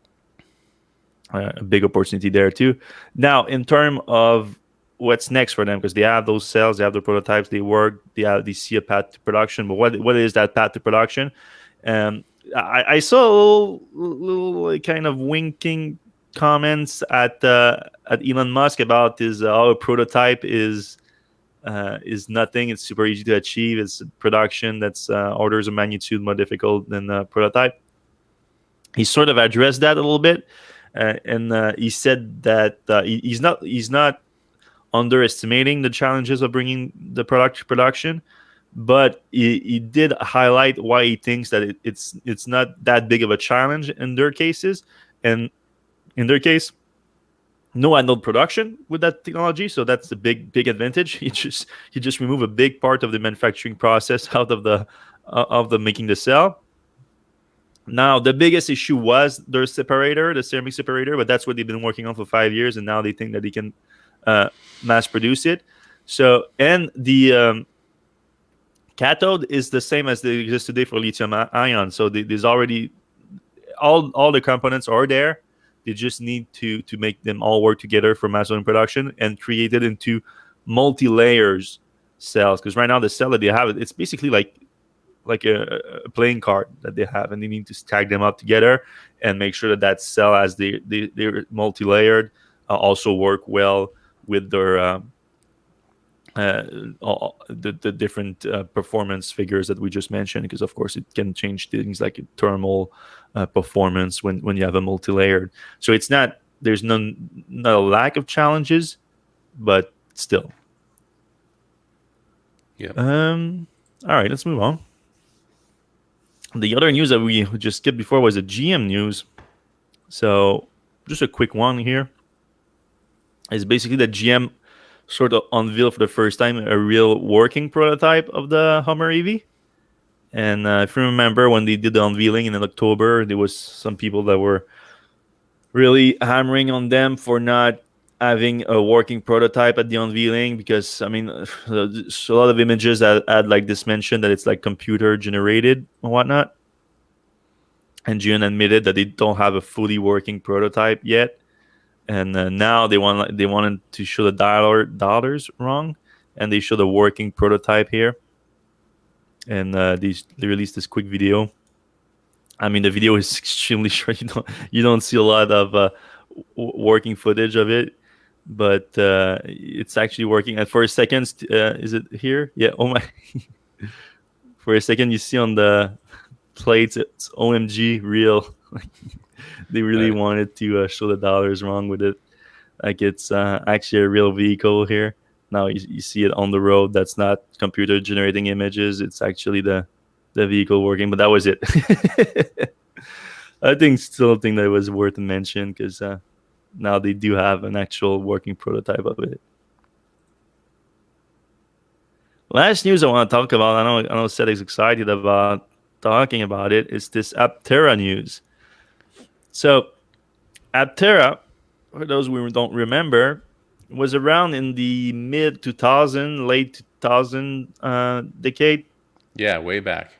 Speaker 1: a big opportunity there too. Now, in terms of what's next for them, because they have those cells, they have the prototypes, they see a path to production. But what is that path to production? I saw a little kind of winking comments at Elon Musk about his prototype is nothing. It's super easy to achieve. It's production that's orders of magnitude more difficult than a prototype. He sort of addressed that a little bit, and he said that he's not underestimating the challenges of bringing the product to production. But he did highlight why he thinks that it's not that big of a challenge in their cases. And in their case, no anode production with that technology. So that's the big advantage. He just remove a big part of the manufacturing process out of the making the cell. Now, the biggest issue was their separator, the ceramic separator, but that's what they've been working on for 5 years. And now they think that they can mass produce it. So, and the cathode is the same as they exist today for lithium ion. So there's already all the components are there. They just need to make them all work together for mass volume production and create it into multi-layers cells. Because right now the cell that they have, it's basically like a playing card that they have, and they need to stack them up together and make sure that cell, as they're multi-layered, also work well with their the different performance figures that we just mentioned, because of course it can change things like thermal performance when you have a multi-layered. So there's not a lack of challenges, but still.
Speaker 2: Yeah.
Speaker 1: All right, let's move on. The other news that we just skipped before was the GM news. So just a quick one here. It's basically that GM sort of unveiled for the first time a real working prototype of the Hummer EV. And if you remember when they did the unveiling in October, there was some people that were really hammering on them for not having a working prototype at the unveiling, because I mean, there's a lot of images that had like this mention that it's like computer generated and whatnot. And GM admitted that they don't have a fully working prototype yet, and now they wanted to show the dollars wrong, and they showed a working prototype here, and they released this quick video. I mean, the video is extremely short. You don't see a lot of working footage of it, but it's actually working. And for a second, is it here? Yeah. Oh my! For a second, you see on the plates, it's OMG real. They really wanted to show the dollars wrong with it. Like it's actually a real vehicle here. Now you see it on the road. That's not computer generating images. It's actually the vehicle working. But that was it. I still think that was worth a mention, because now they do have an actual working prototype of it. Last news I want to talk about. I know Seth is excited about talking about it. Is this Aptera news? So Aptera, for those who don't remember, was around in the mid 2000, late 2000 decade.
Speaker 2: Yeah, way back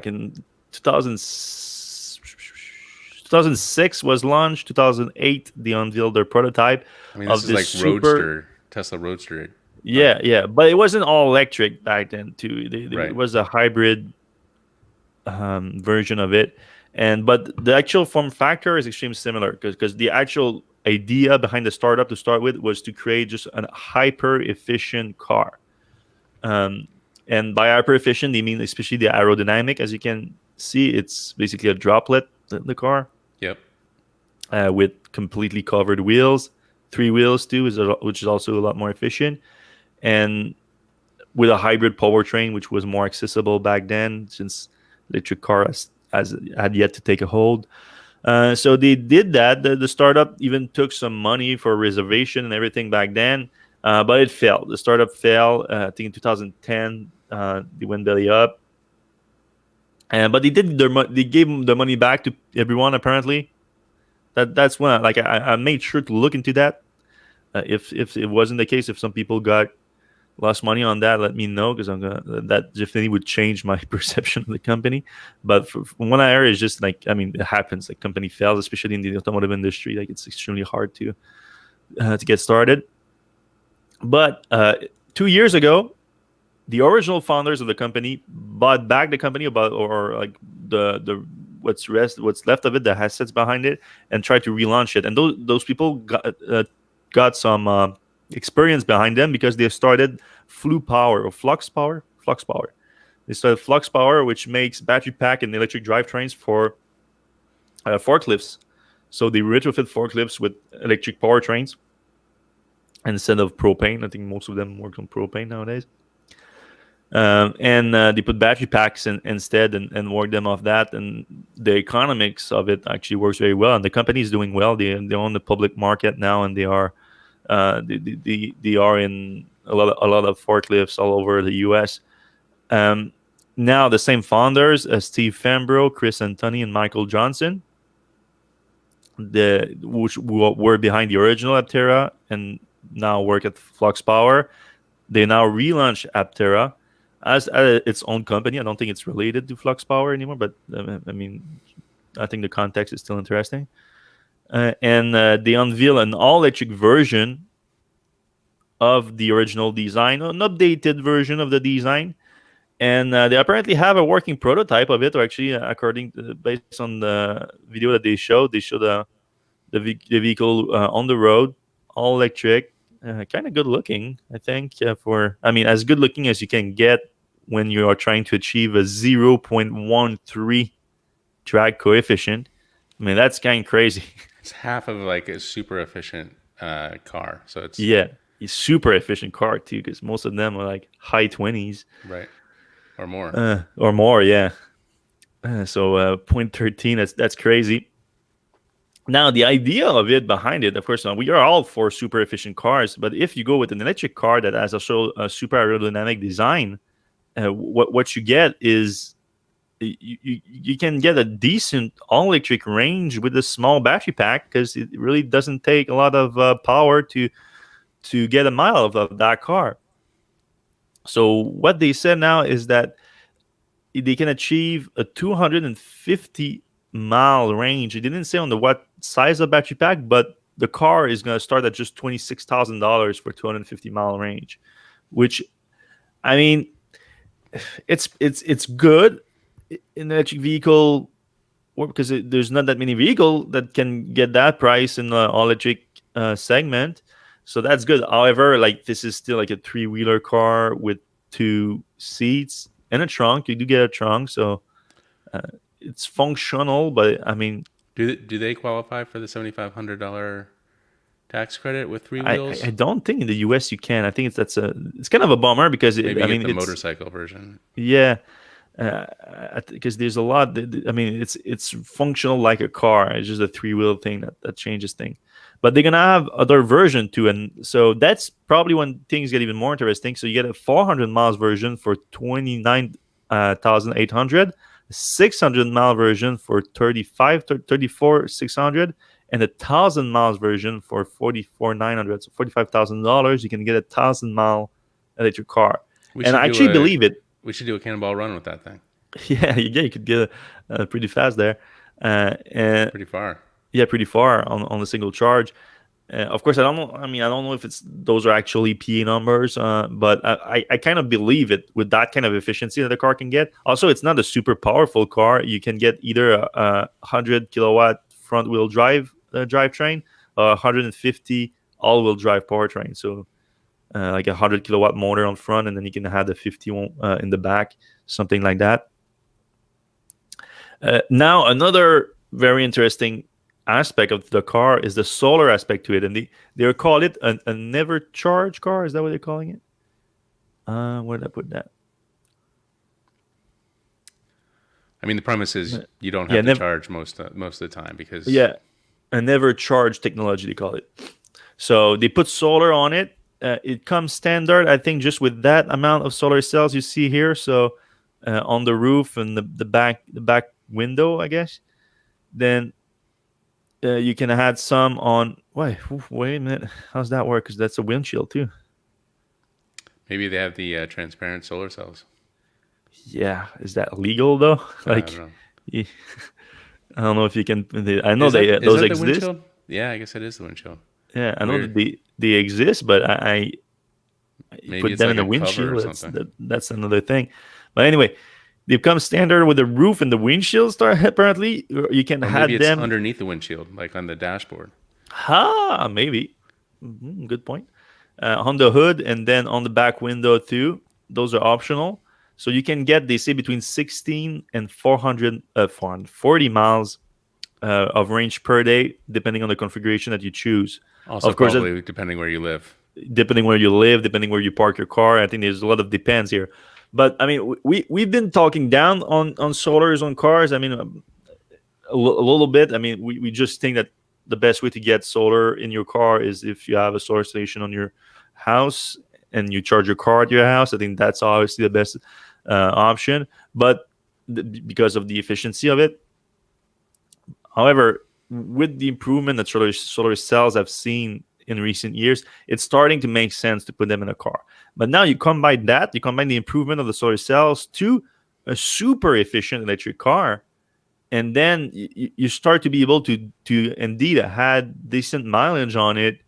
Speaker 1: In 2006 was launched. 2008 they unveiled their prototype.
Speaker 2: I mean, this is like Roadster, Tesla Roadster.
Speaker 1: Yeah, but it wasn't all electric back then too.
Speaker 2: Right.
Speaker 1: It was a hybrid version of it, but the actual form factor is extremely similar, because the actual idea behind the startup to start with was to create just a hyper efficient car. And by hyper efficient, they mean especially the aerodynamic. As you can see, it's basically a droplet, the car.
Speaker 2: Yep.
Speaker 1: With completely covered wheels, 3 wheels too, which is also a lot more efficient, and with a hybrid powertrain, which was more accessible back then, since electric cars had yet to take a hold. So they did that. The startup even took some money for reservation and everything back then, but it failed. The startup failed. I think in 2010 they went belly up, but they gave the money back to everyone apparently. That's when I made sure to look into that. If it wasn't the case, if some people lost money on that, let me know, because that definitely would change my perception of the company. But from what I heard, it's just like, I mean, it happens. Like, company fails, especially in the automotive industry. Like, it's extremely hard to get started. But 2 years ago, the original founders of the company bought back the company, or like the what's left of it, the assets behind it, and tried to relaunch it. And those people got some experience behind them, because they started Flux Power. They started Flux Power, which makes battery pack and electric drivetrains for forklifts. So they retrofit forklifts with electric powertrains instead of propane. I think most of them work on propane nowadays. And they put battery packs instead and work them off that, and the economics of it actually works very well. And the company is doing well. They're on the public market now, and they are in a lot of forklifts all over the U.S. Now the same founders, Steve Fambro, Chris Antoni, and Michael Johnson, which were behind the original Aptera and now work at Flux Power. They now relaunch Aptera as its own company. I don't think it's related to Flux Power anymore, but I mean, I think the context is still interesting. And they unveil an all-electric version of the original design, an updated version of the design, and they apparently have a working prototype of it. Or actually, based on the video that they showed the vehicle on the road, all electric, kind of good looking. I think as good looking as you can get when you are trying to achieve a 0.13 drag coefficient. I mean, that's kind of crazy.
Speaker 2: It's half of like a super efficient car. So it's
Speaker 1: a super efficient car too, because most of them are like high 20s,
Speaker 2: right, or more.
Speaker 1: Yeah. So 0.13, that's crazy. Now, the idea of it behind it, of course, we are all for super efficient cars, but if you go with an electric car that has also a super aerodynamic design, what you get is you can get a decent all-electric range with a small battery pack because it really doesn't take a lot of power to get a mile of that car. So what they said now is that they can achieve a 250-mile range. It didn't say on the what size of battery pack, but the car is going to start at just $26,000 for 250-mile range, which, I mean, it's good in an electric vehicle, or because there's not that many vehicles that can get that price in the all electric segment. So that's good. However, like this is still like a three-wheeler car with two seats and a trunk. You do get a trunk, so it's functional. But I mean,
Speaker 2: Do they qualify for the $7,500 tax credit with three
Speaker 1: I,
Speaker 2: wheels?
Speaker 1: I don't think in the U.S. you can. I think it's kind of a bummer because
Speaker 2: Maybe
Speaker 1: I
Speaker 2: get
Speaker 1: mean
Speaker 2: the
Speaker 1: it's
Speaker 2: motorcycle version.
Speaker 1: yeah, because there's a lot. I mean, it's functional like a car. It's just a three-wheel thing that changes things. But they're gonna have other version too, and so that's probably when things get even more interesting. So you get a 400 miles version for 29,800, 600-mile version for 34,600, and 1,000 miles version for 44,900. So $45,000, you can get 1,000-mile electric car.
Speaker 2: We
Speaker 1: And
Speaker 2: should
Speaker 1: I
Speaker 2: do
Speaker 1: actually
Speaker 2: a
Speaker 1: believe it.
Speaker 2: we should do a cannonball run with that thing.
Speaker 1: Yeah, you could get pretty fast there, and
Speaker 2: Pretty far.
Speaker 1: yeah, pretty far on a single charge. Of course, I don't know. I mean, I don't know if those are actually PA numbers, but I kind of believe it with that kind of efficiency that the car can get. Also, it's not a super powerful car. You can get either a 100 kilowatt front wheel drive drivetrain, or 150 all wheel drive powertrain. So like a 100 kilowatt motor on front, and then you can have the 50 in the back, something like that. Now, another very interesting aspect of the car is the solar aspect to it, and they call it a never charge car. Is that what they're calling it? Where did I put that?
Speaker 2: I mean, the premise is you don't have
Speaker 1: Yeah,
Speaker 2: to
Speaker 1: never.
Speaker 2: charge most of the time because
Speaker 1: Yeah, a never charge technology they call it. So they put solar on it. It comes standard, I think, just with that amount of solar cells you see here. So on the roof and the back window, I guess. Then you can add some on. Wait a minute. How's that work? Because that's a windshield too.
Speaker 2: maybe they have the transparent solar cells.
Speaker 1: Yeah, is that legal though?
Speaker 2: I don't know.
Speaker 1: yeah, I don't know if you can. I know
Speaker 2: Is
Speaker 1: those
Speaker 2: that the
Speaker 1: exist.
Speaker 2: windshield? Yeah, I guess it is the windshield.
Speaker 1: Yeah, I know that
Speaker 2: Weird.
Speaker 1: they exist, but I
Speaker 2: Maybe
Speaker 1: put
Speaker 2: it's
Speaker 1: them
Speaker 2: like
Speaker 1: in a
Speaker 2: a cover or
Speaker 1: windshield.
Speaker 2: something.
Speaker 1: That's another thing. But anyway, they come standard with the roof and the windshield. Start apparently you can
Speaker 2: Or maybe
Speaker 1: add
Speaker 2: it's
Speaker 1: them.
Speaker 2: underneath the windshield, like on the dashboard.
Speaker 1: Maybe. Good point. On the hood and then on the back window too. Those are optional. So you can get, they say, between 16 and 440 miles of range per day, depending on the configuration that you choose.
Speaker 2: Also,
Speaker 1: Of course,
Speaker 2: probably depending where you live.
Speaker 1: depending where you live, depending where you park your car. I think there's a lot of depends here. But I mean, we've been talking down on solars on cars. I mean, a little bit. I mean, we just think that the best way to get solar in your car is if you have a solar station on your house and you charge your car at your house. I think that's obviously the best option, but because of the efficiency of it. However, with the improvement that solar cells have seen in recent years, it's starting to make sense to put them in a car. But now you combine the improvement of the solar cells to a super efficient electric car, and then you start to be able to indeed had decent mileage on it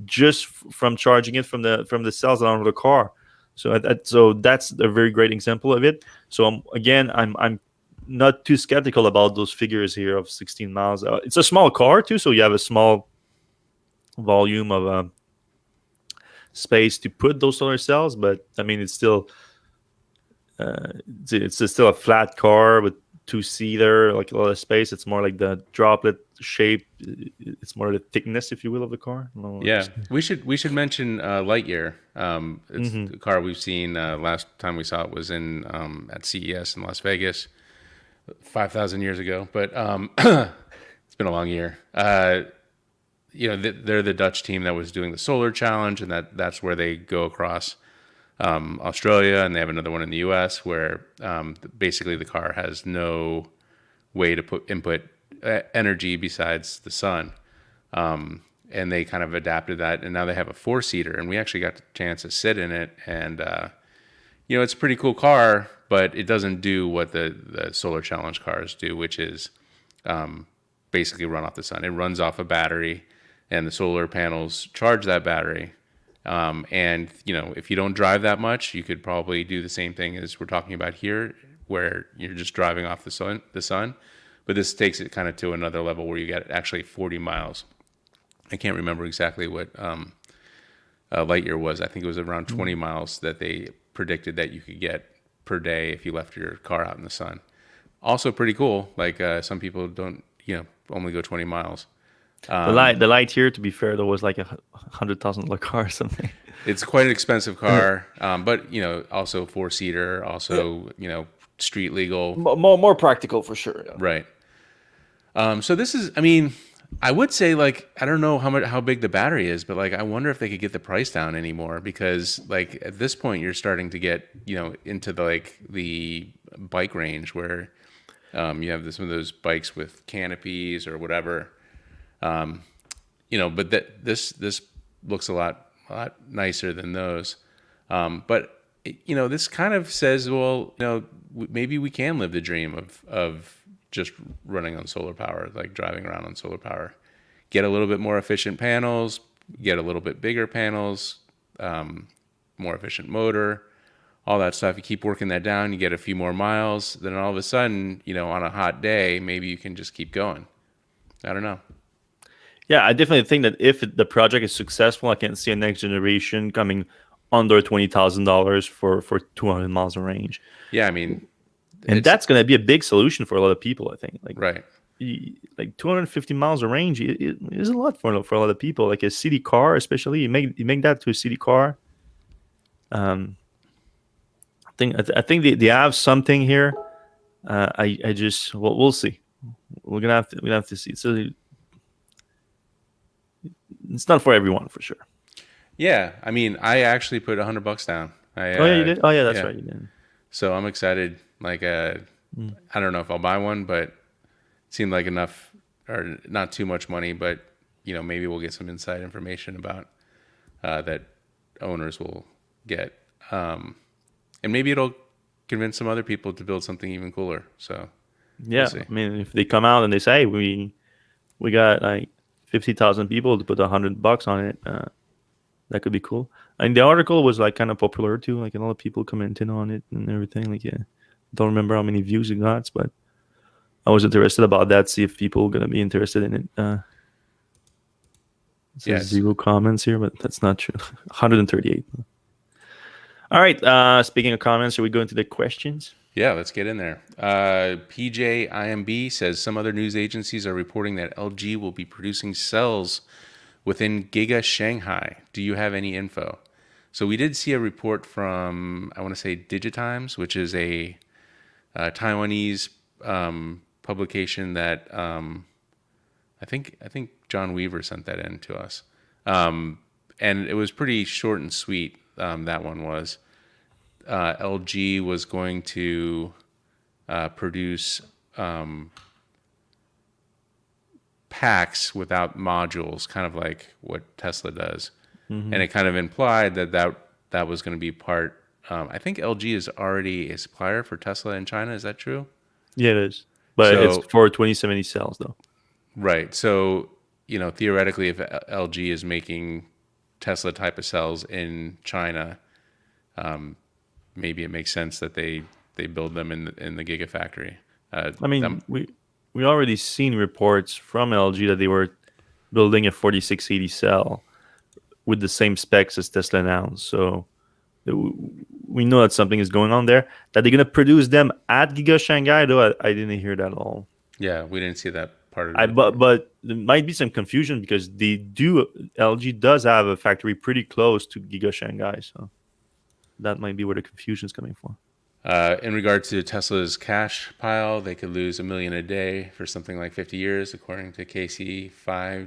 Speaker 1: just from charging it from the cells that are on the car. So that's a very great example of it. So again, I'm not too skeptical about those figures here of 16 miles. It's a small car too, so you have a small volume of space to put those solar cells. But I mean, it's still still a flat car with two-seater, like a lot of space. It's more like the droplet shape. It's more the thickness, if you will, of the car.
Speaker 2: Yeah, we should mention Lightyear. It's the car we've seen. Last time we saw it was in at CES in Las Vegas, 5,000 years ago. But it's been a long year. They're the Dutch team that was doing the Solar Challenge, and that's where they go across Australia, and they have another one in the U.S. where basically the car has no way to input energy besides the sun. And they kind of adapted that, and now they have a four-seater, and we actually got the chance to sit in it, and it's a pretty cool car, but it doesn't do what the Solar Challenge cars do, which is basically run off the sun. It runs off a battery, and the solar panels charge that battery. And if you don't drive that much, you could probably do the same thing as we're talking about here, where you're just driving off the sun. But this takes it kind of to another level where you get actually 40 miles. I can't remember exactly what Lightyear was. I think it was around 20 miles that they predicted that you could get per day if you left your car out in the sun. Also pretty cool. Like some people don't, only go 20 miles.
Speaker 1: The light here, to be fair, though, was like $100,000 car or something.
Speaker 2: It's quite an expensive car, but also four-seater, also street legal.
Speaker 3: More practical for sure. Yeah.
Speaker 2: Right. So this is, I would say, like, I don't know how big the battery is, but like I wonder if they could get the price down anymore, because like at this point you're starting to get into the bike range where you have some of those bikes with canopies or whatever. But this looks a lot nicer than those. But this kind of says, well, maybe we can live the dream of just running on solar power, like driving around on solar power. Get a little bit more efficient panels, get a little bit bigger panels, more efficient motor, all that stuff. You keep working that down, you get a few more miles, then all of a sudden, on a hot day, maybe you can just keep going. I don't know.
Speaker 1: Yeah, I definitely think that if the project is successful, I can see a next generation coming under $20,000 for 200 miles of range.
Speaker 2: Yeah,
Speaker 1: and that's going to be a big solution for a lot of people, I think. Like,
Speaker 2: right.
Speaker 1: Like 250 miles of range is a lot for a lot of people. Like a city car, especially, you make that to a city car. I think they have something here. We'll see. We're gonna have to see. So it's not for everyone, for sure.
Speaker 2: Yeah, I actually put $100 down.
Speaker 1: You did? Oh, yeah, that's right. You did.
Speaker 2: So I'm excited. Like, I don't know if I'll buy one, but it seemed like enough, or not too much money, but maybe we'll get some inside information about that owners will get, and maybe it'll convince some other people to build something even cooler. So
Speaker 1: yeah, we'll if they come out and they say, we got like 50,000 people to put $100 on it, that could be cool. And the article was like kind of popular too, like a lot of people commenting on it and everything. Like, yeah, don't remember how many views it got, but I was interested about that. See if people are gonna be interested in it. It says 0 comments here, but that's not true. 138. All right. Speaking of comments, are we going to the questions?
Speaker 2: Yeah, let's get in there. PJIMB says some other news agencies are reporting that LG will be producing cells within Giga Shanghai. Do you have any info? So we did see a report from, I want to say Digitimes, which is a Taiwanese publication that I think John Weaver sent that in to us. And it was pretty short and sweet, that one was. LG was going to produce packs without modules, kind of like what Tesla does. Mm-hmm. And it kind of implied that was going to be part. I think LG is already a supplier for Tesla in China. Is that true?
Speaker 1: Yeah, it is. But it's for 2070 cells, though.
Speaker 2: Right. So, theoretically, if LG is making Tesla type of cells in China, maybe it makes sense that they build them in the Gigafactory.
Speaker 1: We already seen reports from LG that they were building a 4680 cell with the same specs as Tesla announced. So we know that something is going on there. That they're going to produce them at Giga Shanghai, though, I didn't hear that at all.
Speaker 2: Yeah, we didn't see that part of it.
Speaker 1: But there might be some confusion because LG does have a factory pretty close to Giga Shanghai. So that might be where the confusion is coming from.
Speaker 2: In regard to Tesla's cash pile, they could lose $1 million a day for something like 50 years, according to KC5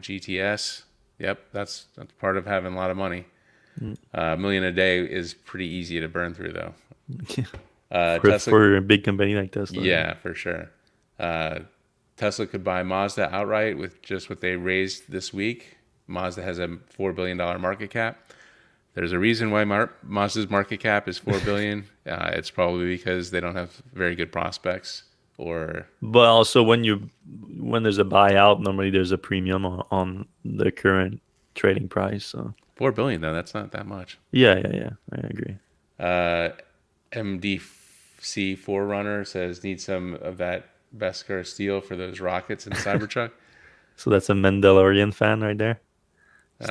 Speaker 2: GTS. Yep, that's part of having a lot of money. A million a day is pretty easy to burn through, though.
Speaker 1: For a big company like Tesla.
Speaker 2: Yeah, for sure. Tesla could buy Mazda outright with just what they raised this week. Mazda has a $4 billion market cap. There's a reason why Mazda's market cap is $4 billion. It's probably because they don't have very good prospects.
Speaker 1: But also when there's a buyout, normally there's a premium on the current trading price. So
Speaker 2: $4 billion, though, that's not that much.
Speaker 1: Yeah, I agree.
Speaker 2: MDC Forerunner says need some of that Beskar steel for those rockets in Cybertruck.
Speaker 1: So that's a Mandalorian fan right there. A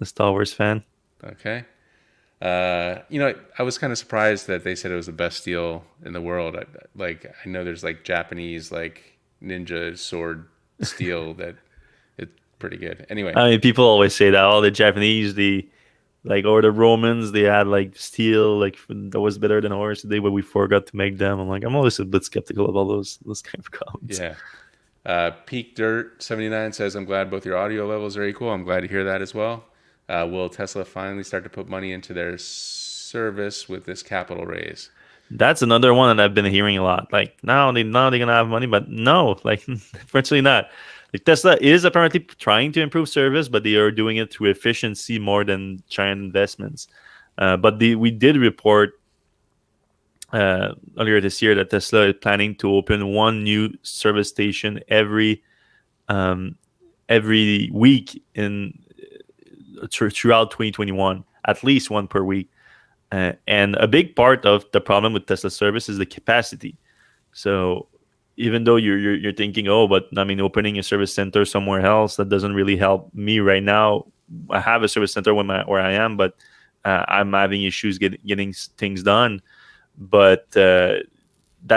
Speaker 1: Star Wars fan.
Speaker 2: Okay. I was kind of surprised that they said it was the best steel in the world. I know there's like Japanese like ninja sword steel that it's pretty good. Anyway,
Speaker 1: I mean, people always say that all the Japanese, or the Romans, they had like steel like that was better than ours today, but we forgot to make them. I'm always a bit skeptical about those kind of comments.
Speaker 2: Yeah. Peak Dirt 79 says, I'm glad both your audio levels are equal. I'm glad to hear that as well. Will Tesla finally start to put money into their service with this capital raise?
Speaker 1: That's another one that I've been hearing a lot. Like now they're gonna have money, but no, like virtually not. Like Tesla is apparently trying to improve service, but they are doing it through efficiency more than giant investments. But we did report earlier this year that Tesla is planning to open one new service station every week throughout 2021, at least one per week. And a big part of the problem with Tesla service is the capacity. So even though you're thinking, but I mean, opening a service center somewhere else, that doesn't really help me right now. I have a service center where I am, but I'm having issues getting things done. But that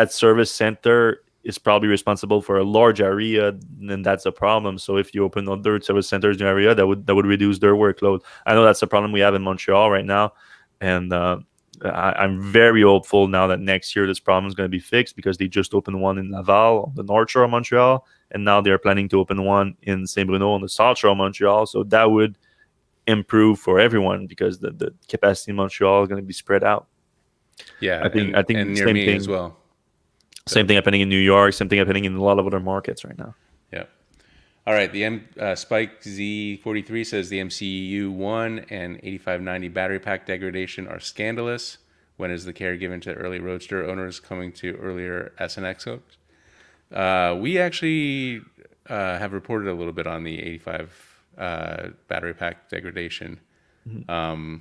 Speaker 1: service center is probably responsible for a large area, and that's a problem. So if you open other service centers in the area, that would reduce their workload. I know that's a problem we have in Montreal right now, and I'm very hopeful now that next year this problem is going to be fixed, because they just opened one in Laval on the North Shore of Montreal, and now they're planning to open one in Saint-Bruno on the South Shore of Montreal. So that would improve for everyone, because the capacity in Montreal is going to be spread out.
Speaker 2: Yeah,
Speaker 1: I think
Speaker 2: and near
Speaker 1: same
Speaker 2: me
Speaker 1: thing
Speaker 2: as well.
Speaker 1: Same thing happening in New York. Same thing happening in a lot of other markets right now.
Speaker 2: Yeah. All right. The Spike Z43 says the MCU1 and 8590 battery pack degradation are scandalous. When is the care given to early Roadster owners coming to earlier SNX hooks? We actually have reported a little bit on the 85 battery pack degradation. Mm-hmm.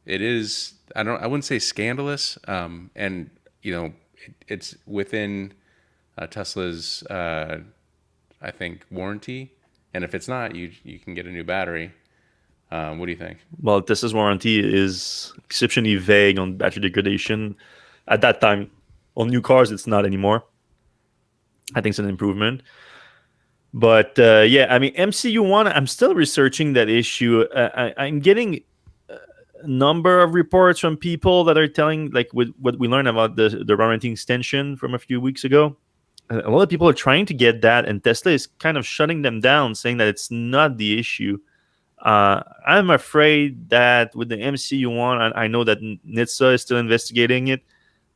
Speaker 2: It is, I wouldn't say scandalous, and it's within Tesla's, I think, warranty. And if it's not, you can get a new battery. What do you think?
Speaker 1: Well, Tesla's warranty is exceptionally vague on battery degradation. At that time, on new cars, it's not anymore. I think it's an improvement. But I mean, MCU1, I'm still researching that issue. I'm getting a number of reports from people that are telling, like, with what we learned about the warranty extension from a few weeks ago. A lot of people are trying to get that, and Tesla is kind of shutting them down, saying that it's not the issue. I'm afraid that with the MCU1, I know that NHTSA is still investigating it.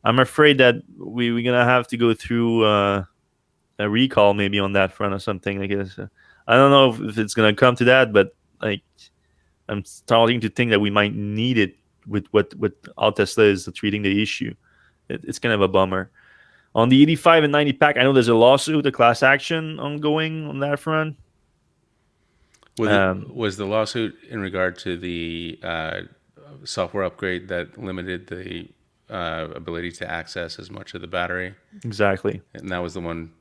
Speaker 1: I'm afraid that we're going to have to go through a recall maybe on that front or something like this. I don't know if it's going to come to that, but like, I'm starting to think that we might need it with how Tesla is treating the issue. It's kind of a bummer. On the 85 and 90 pack, I know there's a lawsuit, a class action ongoing on that front.
Speaker 2: Was the lawsuit in regard to the software upgrade that limited the ability to access as much of the battery?
Speaker 1: Exactly.
Speaker 2: And that was the one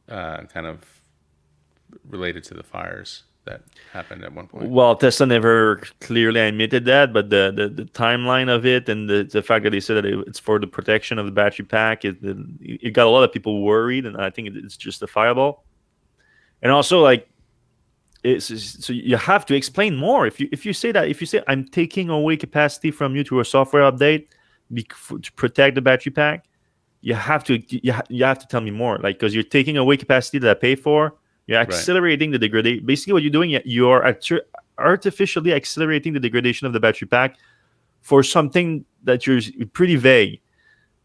Speaker 2: kind of related to the fires that happened at one point.
Speaker 1: Well, Tesla never clearly admitted that, but the timeline of it and the fact that they said that it's for the protection of the battery pack, it got a lot of people worried, and I think it's justifiable. And also, like, so you have to explain more. If you say I'm taking away capacity from you through a software update to protect the battery pack, you have to tell me more. Like, because you're taking away capacity that I pay for. You're accelerating the degradation. Basically, what you're doing, you are artificially accelerating the degradation of the battery pack for something that you're pretty vague.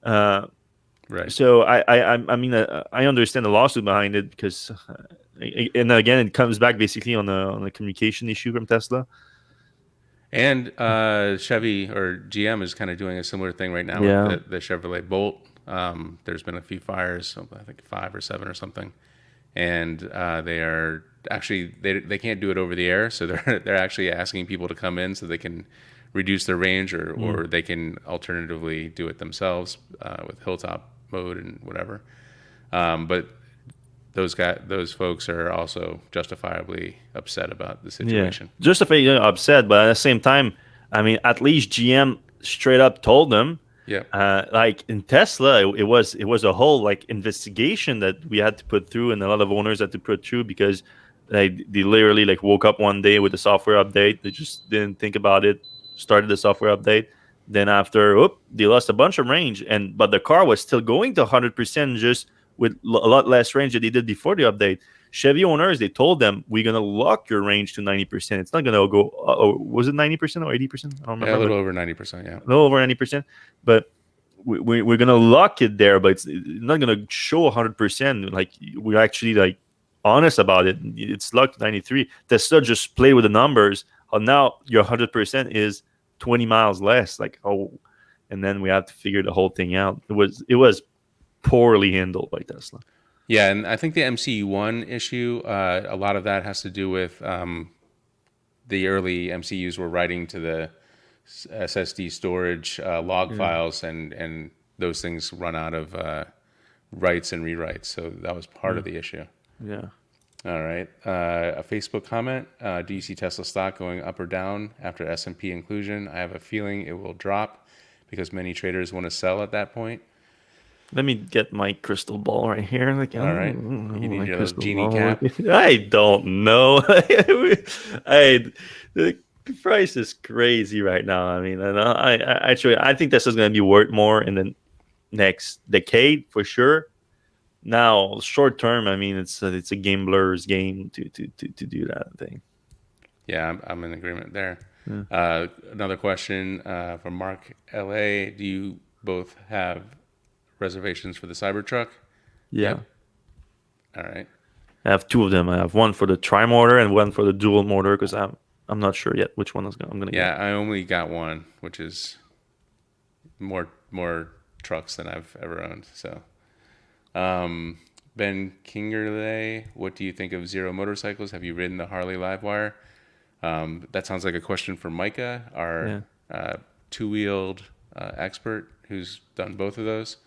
Speaker 2: Right.
Speaker 1: So I mean I understand the lawsuit behind it because, and again, it comes back basically on a communication issue from Tesla.
Speaker 2: And Chevy or GM is kind of doing a similar thing right now with the Chevrolet Bolt. There's been a few fires, I think 5 or 7 or something, and they are actually they can't do it over the air, so they're actually asking people to come in so they can reduce their range, or they can alternatively do it themselves with Hilltop mode and whatever. But those folks are also justifiably upset about the situation.
Speaker 1: Yeah, justifiably upset, but at the same time, I mean, at least GM straight up told them.
Speaker 2: Yeah.
Speaker 1: Like in Tesla, it was a whole like investigation that we had to put through, and a lot of owners had to put through because they literally like woke up one day with a software update. They just didn't think about it, started the software update. Then after, they lost a bunch of range, but the car was still going to 100%, just with a lot less range than they did before the update. Chevy owners, they told them, we're going to lock your range to 90%. It's not going to go, was it 90% or 80%? I don't remember.
Speaker 2: Yeah, a little over 90%, yeah.
Speaker 1: A little over 90%. But we're going to lock it there, but it's not going to show 100%. Like, we're actually, like, honest about it. It's locked to 93. Tesla just played with the numbers. Now your 100% is 20 miles less. Like, and then we have to figure the whole thing out. It was poorly handled by Tesla.
Speaker 2: Yeah, and I think the MCU1 issue, a lot of that has to do with the early MCUs were writing to the SSD storage log files, and those things run out of writes and rewrites. So that was part of the issue.
Speaker 1: Yeah.
Speaker 2: All right. A Facebook comment. Do you see Tesla stock going up or down after S&P inclusion? I have a feeling it will drop because many traders want to sell at that point.
Speaker 1: Let me get my crystal ball right here. Like,
Speaker 2: all right. You need your genie
Speaker 1: ball.
Speaker 2: cap?
Speaker 1: I don't know. The price is crazy right now. I mean, I actually think this is going to be worth more in the next decade for sure. Now, short term, I mean, it's a gambler's game to do that thing.
Speaker 2: Yeah, I'm in agreement there. Yeah. Another question from Mark LA. Do you both have reservations for the Cybertruck?
Speaker 1: Yeah.
Speaker 2: Yep. All right.
Speaker 1: I have 2 of them. I have one for the tri-motor and one for the dual motor because I'm not sure yet which one I'm going to get.
Speaker 2: Yeah, I only got one, which is more trucks than I've ever owned. So, Ben Kingerley, what do you think of Zero motorcycles? Have you ridden the Harley Livewire? That sounds like a question for Micah, our two-wheeled expert who's done both of those.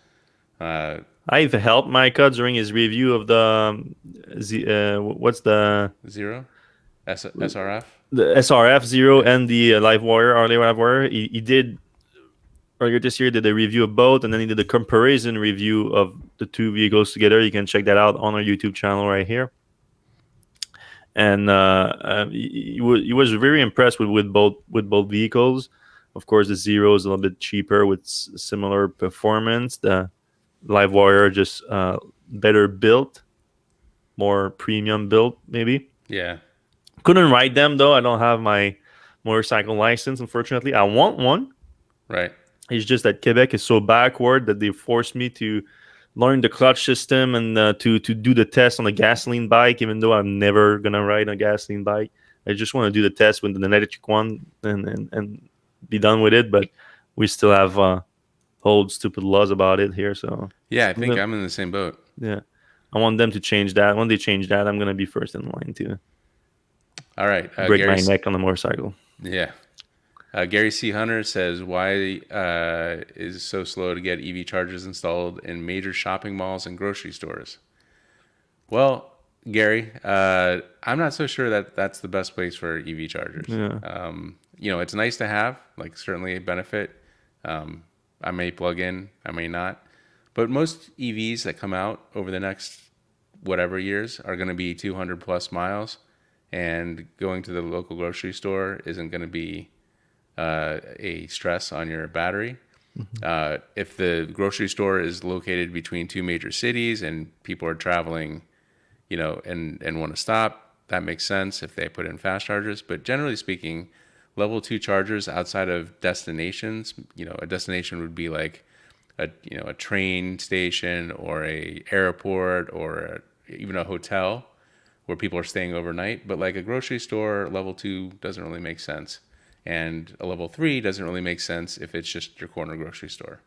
Speaker 1: I've helped Micah during his review of the what's the
Speaker 2: Zero SRF,
Speaker 1: the SRF Zero and the Livewire, Harley Livewire. He did earlier this year, did a review of both, and then he did a comparison review of the 2 vehicles together. You can check that out on our YouTube channel right here. And he was very impressed with both vehicles. Of course, the Zero is a little bit cheaper with similar performance. The Livewire just better built, more premium built, maybe.
Speaker 2: Yeah.
Speaker 1: Couldn't ride them though. I don't have my motorcycle license, unfortunately. I want one.
Speaker 2: Right.
Speaker 1: It's just that Quebec is so backward that they forced me to learn the clutch system and to do the test on a gasoline bike, even though I'm never gonna ride a gasoline bike. I just want to do the test with an electric one and be done with it. But we still have old stupid laws about it here. So
Speaker 2: yeah, I think I'm in the same boat.
Speaker 1: Yeah, I want them to change that. When they change that, I'm gonna be first in line to.
Speaker 2: All right,
Speaker 1: break my neck on the motorcycle.
Speaker 2: Yeah. Gary C. Hunter says, why is so slow to get EV chargers installed in major shopping malls and grocery stores? Well, Gary, I'm not so sure that that's the best place for EV chargers.
Speaker 1: Yeah.
Speaker 2: It's nice to have, like certainly a benefit. I may plug in, I may not. But most EVs that come out over the next whatever years are going to be 200 plus miles. And going to the local grocery store isn't going to be a stress on your battery. Mm-hmm. If the grocery store is located between 2 major cities and people are traveling, and want to stop, that makes sense if they put in fast chargers. But generally speaking, level 2 chargers outside of destinations, a destination would be like a train station or a airport or even a hotel where people are staying overnight. But like a grocery store, level 2 doesn't really make sense. And a level 3 doesn't really make sense if it's just your corner grocery store.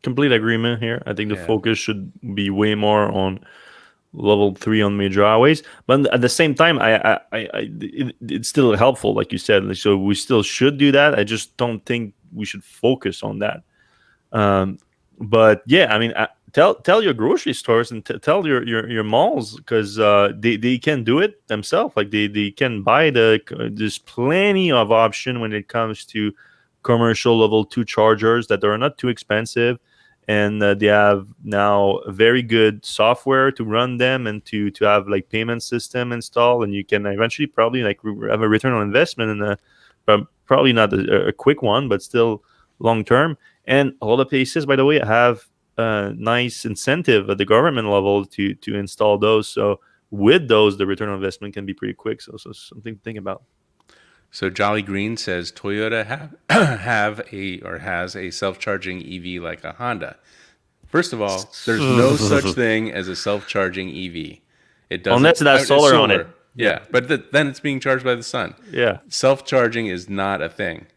Speaker 1: Complete agreement here. I think the
Speaker 2: Yeah.
Speaker 1: focus should be way more on level 3 on major highways, but at the same time, it's still helpful, like you said. So we still should do that. I just don't think we should focus on that. But yeah, I mean, tell your grocery stores and tell your malls, because they can do it themselves. Like they can buy there's plenty of option when it comes to commercial level 2 chargers that are not too expensive, and they have now very good software to run them and to have like payment system installed, and you can eventually probably like have a return on investment, and probably not a quick one, but still long term. And a lot of places, by the way, have a nice incentive at the government level to install those. So with those, the return on investment can be pretty quick. So something to think about.
Speaker 2: So Jolly Green says Toyota has a self-charging EV like a Honda. First of all, there's no such thing as a self-charging EV. It doesn't,
Speaker 1: unless it has
Speaker 2: it's
Speaker 1: solar on it.
Speaker 2: Yeah, but then it's being charged by the sun.
Speaker 1: Yeah.
Speaker 2: Self-charging is not a thing.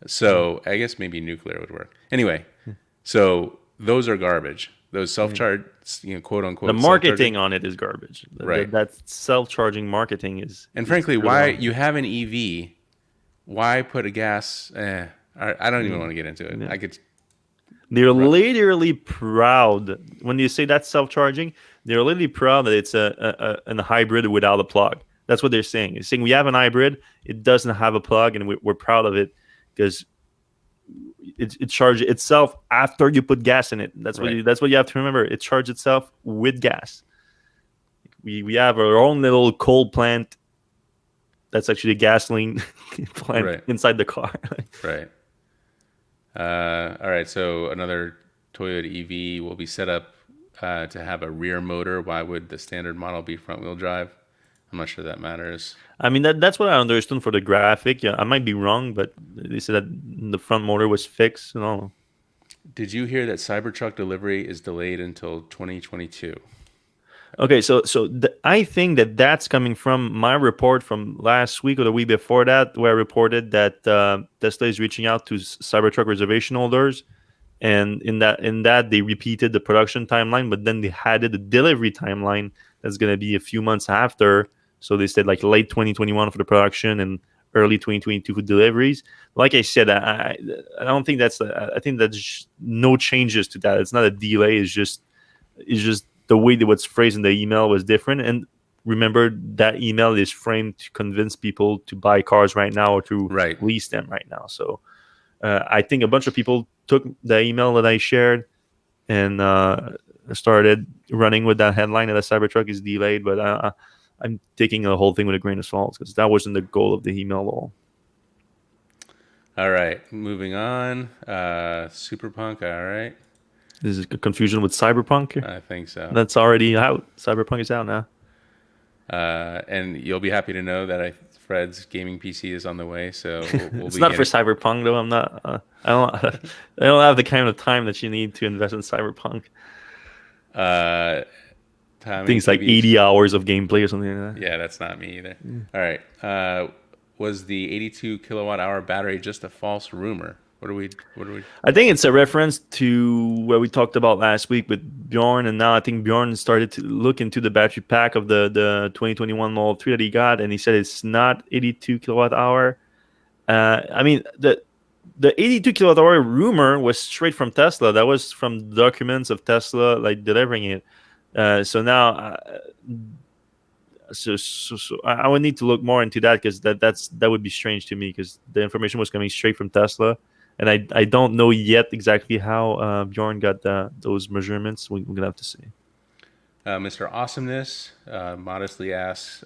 Speaker 2: So I guess maybe nuclear would work. Anyway, so those are garbage. Those self-charge, quote unquote.
Speaker 1: The marketing on it is garbage.
Speaker 2: Right.
Speaker 1: That self-charging marketing is.
Speaker 2: And frankly, why you have an EV? Why put a gas? I don't even want to get into it.
Speaker 1: Yeah.
Speaker 2: I could.
Speaker 1: They're literally proud when you say that's self-charging. They're literally proud that it's a hybrid without a plug. That's what they're saying. They're saying we have an hybrid. It doesn't have a plug, and we're proud of it because it charges itself after you put gas in it. That's
Speaker 2: Right.
Speaker 1: what you have to remember. It charges itself with gas. We have our own little coal plant. That's actually a gasoline plant
Speaker 2: Right.
Speaker 1: inside the car.
Speaker 2: Right. All right. So another Toyota EV will be set up to have a rear motor. Why would the standard model be front-wheel drive? I'm not sure that matters.
Speaker 1: I mean, that's what I understood for the graphic. Yeah, I might be wrong, but they said that the front motor was fixed and all.
Speaker 2: Did you hear that Cybertruck delivery is delayed until 2022?
Speaker 1: Okay, so I think that's coming from my report from last week or the week before that, where I reported that Tesla is reaching out to Cybertruck reservation holders, and in that they repeated the production timeline, but then they added the delivery timeline that's going to be a few months after. So they said like late 2021 for the production and early 2022 for deliveries. Like I said, I don't think I think that's no changes to that. It's not a delay. It's just the way that what's phrased in the email was different. And remember, that email is framed to convince people to buy cars right now or to
Speaker 2: Right.
Speaker 1: lease them right now. So I think a bunch of people took the email that I shared and started running with that headline that a Cybertruck is delayed. But I'm taking the whole thing with a grain of salt because that wasn't the goal of the email at all.
Speaker 2: All right. Moving on. Superpunk. All right.
Speaker 1: This is a confusion with Cyberpunk.
Speaker 2: I think so.
Speaker 1: That's already out. Cyberpunk is out now.
Speaker 2: And you'll be happy to know that Fred's gaming PC is on the way. So we'll
Speaker 1: It's
Speaker 2: be
Speaker 1: not for Cyberpunk though. I'm not. I don't. I don't have the kind of time that you need to invest in Cyberpunk. Things like 80 hours of gameplay or something like that.
Speaker 2: Yeah, that's not me either. All right. Was the 82 kilowatt hour battery just a false rumor? What are we?
Speaker 1: I think it's a reference to what we talked about last week with Bjorn, and now I think Bjorn started to look into the battery pack of the 2021 Model 3 that he got, and he said it's not 82 kilowatt hour. I mean, the 82 kilowatt hour rumor was straight from Tesla. That was from documents of Tesla like delivering it. So now, so I would need to look more into that because that would be strange to me because the information was coming straight from Tesla. And I don't know yet exactly how Bjorn got those measurements. We're going to have to see.
Speaker 2: Mr. Awesomeness modestly asks,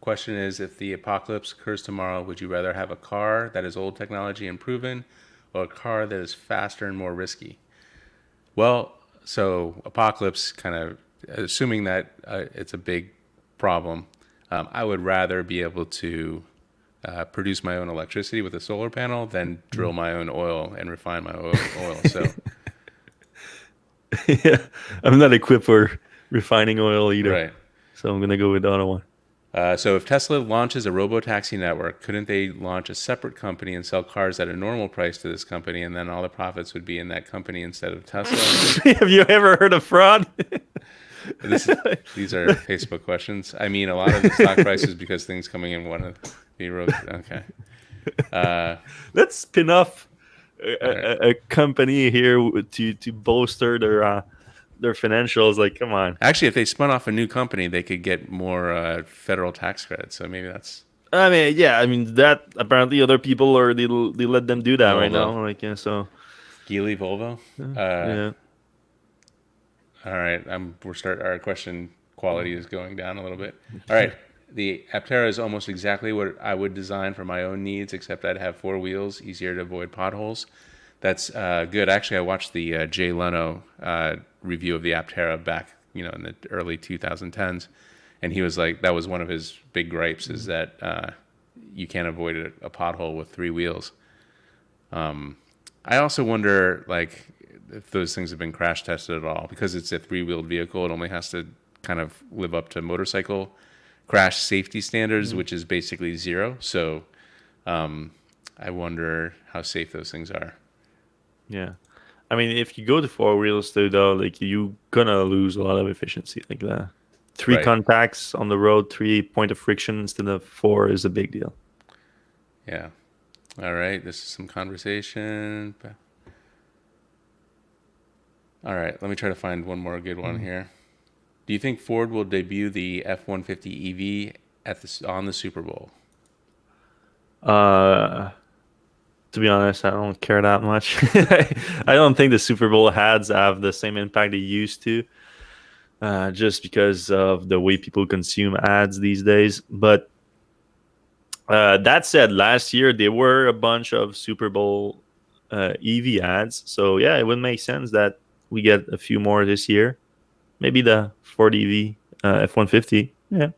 Speaker 2: question is, if the apocalypse occurs tomorrow, would you rather have a car that is old technology and proven or a car that is faster and more risky? Well, so apocalypse kind of assuming that it's a big problem, I would rather be able to produce my own electricity with a solar panel than drill my own oil and refine my oil. So,
Speaker 1: Yeah, I'm not equipped for refining oil either.
Speaker 2: right.
Speaker 1: So I'm gonna go with the other one.
Speaker 2: So if Tesla launches a robotaxi network, couldn't they launch a separate company and sell cars at a normal price to this company, and then all the profits would be in that company instead of Tesla?
Speaker 1: Have you ever heard of fraud?
Speaker 2: These are Facebook questions. I mean, a lot of the stock prices because things coming in want to be okay.
Speaker 1: Let's spin off
Speaker 2: right.
Speaker 1: a company here to bolster their financials. Like, come on.
Speaker 2: Actually, if they spun off a new company, they could get more federal tax credits. So maybe that's
Speaker 1: I mean, yeah. I mean that apparently other people are they let them do that right
Speaker 2: Volvo.
Speaker 1: now. Like, yeah. So
Speaker 2: Geely Volvo.
Speaker 1: yeah.
Speaker 2: All right, our question quality is going down a little bit. All right, the Aptera is almost exactly what I would design for my own needs, except I'd have 4 wheels, easier to avoid potholes. That's good. Actually, I watched the Jay Leno review of the Aptera back, in the early 2010s, and he was like, that was one of his big gripes is that you can't avoid a pothole with 3 wheels. I also wonder, like, if those things have been crash tested at all, because it's a 3-wheeled vehicle. It only has to kind of live up to motorcycle crash safety standards, which is basically 0. So I wonder how safe those things are.
Speaker 1: Yeah. I mean, if you go to 4 wheels though, like you're gonna lose a lot of efficiency. Like that. 3
Speaker 2: Right.
Speaker 1: contacts on the road, 3 point of friction instead of 4 is a big deal.
Speaker 2: Yeah. All right. This is some conversation. All right. Let me try to find one more good one here. Do you think Ford will debut the F-150 EV on the Super Bowl?
Speaker 1: To be honest, I don't care that much. I don't think the Super Bowl ads have the same impact they used to, just because of the way people consume ads these days. But that said, last year there were a bunch of Super Bowl EV ads. So yeah, it would make sense that we get a few more this year. Maybe the Ford EV F-150. Yeah.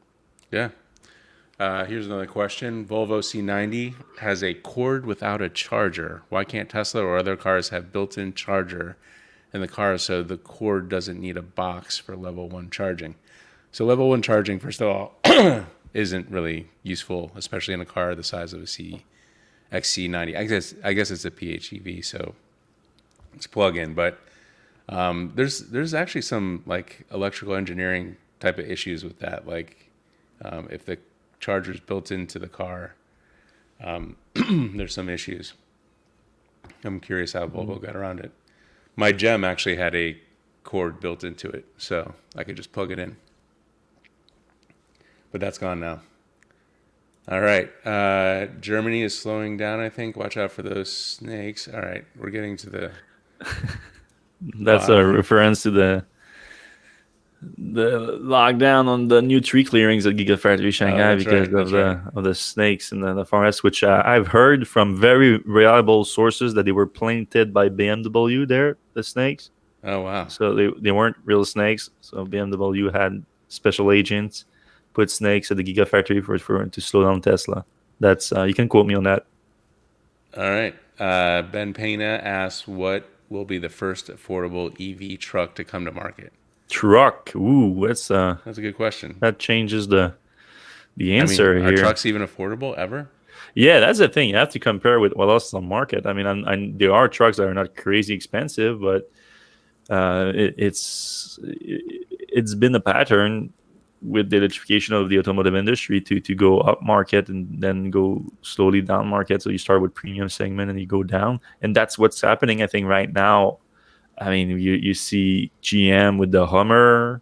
Speaker 2: Yeah. Here's another question. Volvo C90 has a cord without a charger. Why can't Tesla or other cars have built-in charger in the car so the cord doesn't need a box for level 1 charging? So level 1 charging, first of all, isn't really useful, especially in a car the size of a XC90. I guess it's a PHEV, so it's plug-in. But there's actually some like electrical engineering type of issues with that. Like if the charger's built into the car, there's some issues. I'm curious how Volvo got around it. My Gem actually had a cord built into it, so I could just plug it in. But that's gone now. All right. Germany is slowing down, I think. Watch out for those snakes. All right. We're getting to the...
Speaker 1: That's a reference to the lockdown on the new tree clearings at Gigafactory Shanghai because of the snakes in the forest, which I've heard from very reliable sources that they were planted by BMW there, the snakes.
Speaker 2: Oh, wow.
Speaker 1: So they weren't real snakes. So BMW had special agents put snakes at the Gigafactory for to slow down Tesla. That's you can quote me on that.
Speaker 2: All right. Ben Pena asks, what will be the first affordable EV truck to come to market?
Speaker 1: Truck. Ooh, that's
Speaker 2: a good question.
Speaker 1: That changes the answer here.
Speaker 2: Are trucks even affordable ever?
Speaker 1: Yeah, that's the thing. You have to compare with what else is on the market. I mean, there are trucks that are not crazy expensive, but it's been a pattern with the electrification of the automotive industry to go up market and then go slowly down market. So you start with premium segment and you go down, and that's what's happening, I think, right now. I mean, you see GM with the Hummer,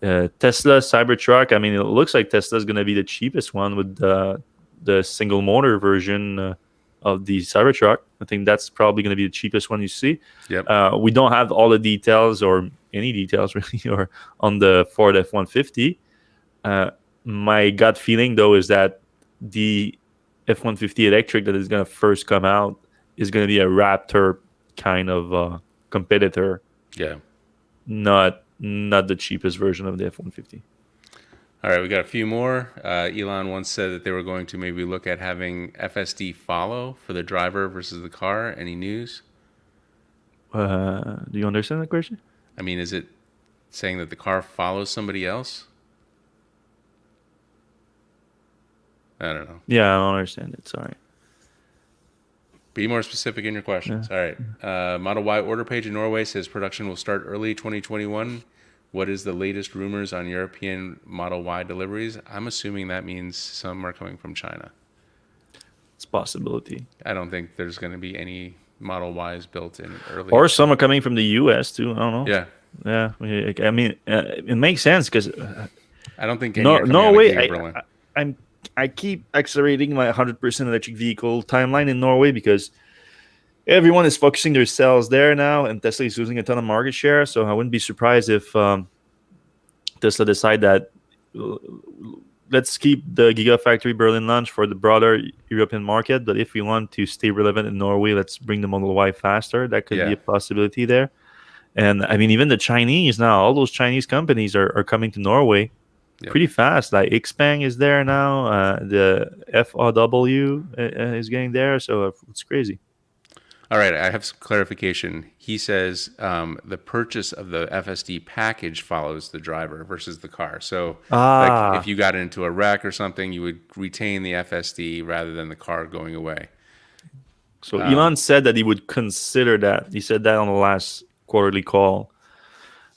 Speaker 1: Tesla Cybertruck. I mean, it looks like Tesla's going to be the cheapest one with the single motor version of the Cybertruck. I think that's probably going to be the cheapest one you see.
Speaker 2: Yep.
Speaker 1: We don't have all the details or any details really or on the Ford F-150. My gut feeling, though, is that the F-150 electric that is going to first come out is going to be a Raptor kind of competitor.
Speaker 2: Yeah.
Speaker 1: Not not the cheapest version of the F-150.
Speaker 2: All right, we got a few more. Elon once said that they were going to maybe look at having FSD follow for the driver versus the car. Any news?
Speaker 1: Do you understand the question?
Speaker 2: I mean, is it saying that the car follows somebody else? I don't know.
Speaker 1: Yeah, I don't understand it. Sorry.
Speaker 2: Be more specific in your questions.
Speaker 1: Yeah.
Speaker 2: All right. Model Y order page in Norway says production will start early 2021. What is the latest rumors on European Model Y deliveries? I'm assuming that means some are coming from China.
Speaker 1: It's a possibility.
Speaker 2: I don't think there's going to be any Model Ys built in early.
Speaker 1: Or some are coming from the U.S. too. I don't know.
Speaker 2: Yeah.
Speaker 1: Yeah. I mean, it makes sense because
Speaker 2: I don't think any are coming out of
Speaker 1: Norway.
Speaker 2: Giga Berlin.
Speaker 1: I keep accelerating my 100% electric vehicle timeline in Norway because everyone is focusing their sales there now, and Tesla is losing a ton of market share. So I wouldn't be surprised if Tesla decide that let's keep the Gigafactory Berlin launch for the broader European market. But if we want to stay relevant in Norway, let's bring the Model Y faster. That could be a possibility there. And I mean, even the Chinese now, all those Chinese companies are coming to Norway pretty fast. Like Xpeng is there now. The FAW is getting there. So it's crazy.
Speaker 2: All right, I have some clarification. He says the purchase of the FSD package follows the driver versus the car. So like if you got into a wreck or something, you would retain the FSD rather than the car going away.
Speaker 1: So Elon said that he would consider that. He said that on the last quarterly call.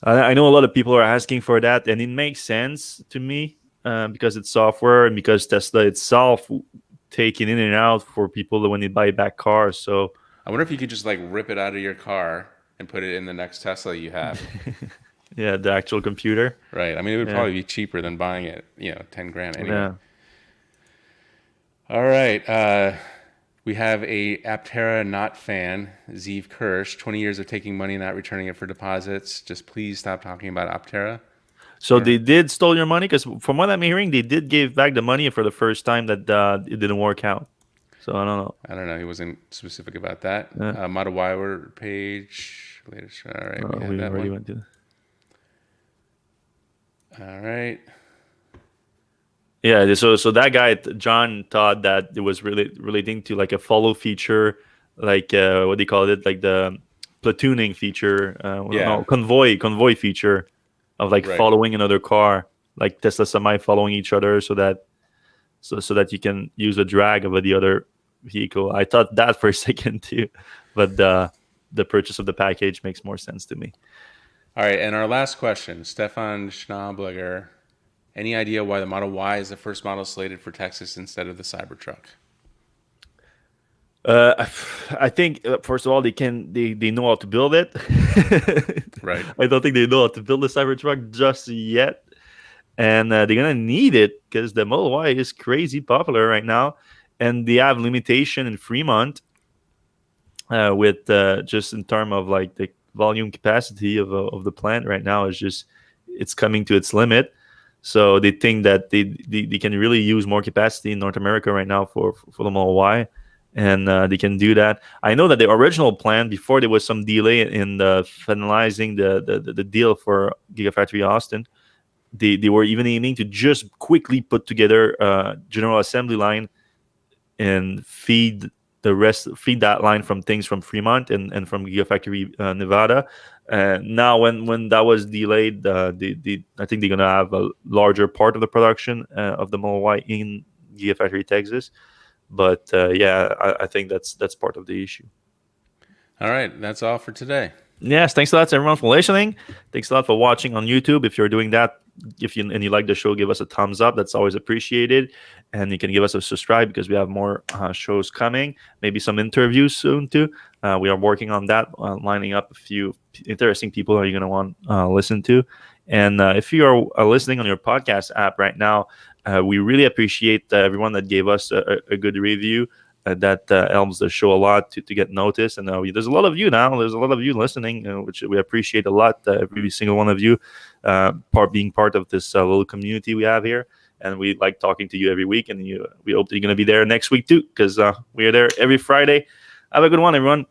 Speaker 1: I know a lot of people are asking for that, and it makes sense to me because it's software and because Tesla itself taking in and out for people when they buy back cars. So
Speaker 2: I wonder if you could just like rip it out of your car and put it in the next Tesla you have.
Speaker 1: Yeah, the actual computer.
Speaker 2: Right. I mean, it would probably be cheaper than buying it, $10,000 anyway.
Speaker 1: Yeah.
Speaker 2: All right. We have a Aptera not fan, Zeev Kirsch, 20 years of taking money and not returning it for deposits. Just please stop talking about Aptera.
Speaker 1: So they did stole your money? Because from what I'm hearing, they did give back the money for the first time that it didn't work out. So I don't know.
Speaker 2: I don't know. He wasn't specific about that.
Speaker 1: Yeah.
Speaker 2: Model Y order page. Latest. All right.
Speaker 1: We already went to.
Speaker 2: All right.
Speaker 1: Yeah. So that guy John thought that it was really relating to like a follow feature, like what do you call it? Like the platooning feature. Convoy feature of like following another car, like Tesla Semi following each other, so that you can use a drag of the other vehicle. I thought that for a second too, but the purchase of the package makes more sense to me.
Speaker 2: All right, and our last question, Stefan Schnablager. Any idea why the Model Y is the first model slated for Texas instead of the Cybertruck?
Speaker 1: I think first of all they know how to build it.
Speaker 2: Right.
Speaker 1: I don't think they know how to build the Cybertruck just yet, and they're gonna need it because the Model Y is crazy popular right now, and they have limitation in Fremont with just in terms of like the volume capacity of the plant right now it's coming to its limit. So they think that they can really use more capacity in North America right now for the Model Y. And they can do that. I know that the original plan, before there was some delay in finalizing the deal for Gigafactory Austin, they were even aiming to just quickly put together a general assembly line and feed that line from things from Fremont and from Gigafactory Nevada. Now, when that was delayed, I think they're gonna have a larger part of the production of the Model Y in Gigafactory Texas. But I think that's part of the issue.
Speaker 2: All right, that's all for today.
Speaker 1: Yes, thanks a lot to everyone for listening. Thanks a lot for watching on YouTube. If you're doing that, if you like the show, give us a thumbs up. That's always appreciated. And you can give us a subscribe because we have more shows coming. Maybe some interviews soon too. We are working on that, lining up a few interesting people that you're going to want to listen to. And if you are listening on your podcast app right now, we really appreciate everyone that gave us a good review. That helps the show a lot to get noticed. And there's a lot of you now. There's a lot of you listening, which we appreciate a lot. Every single one of you being part of this little community we have here. And we like talking to you every week. And we hope that you're going to be there next week too, because we are there every Friday. Have a good one, everyone.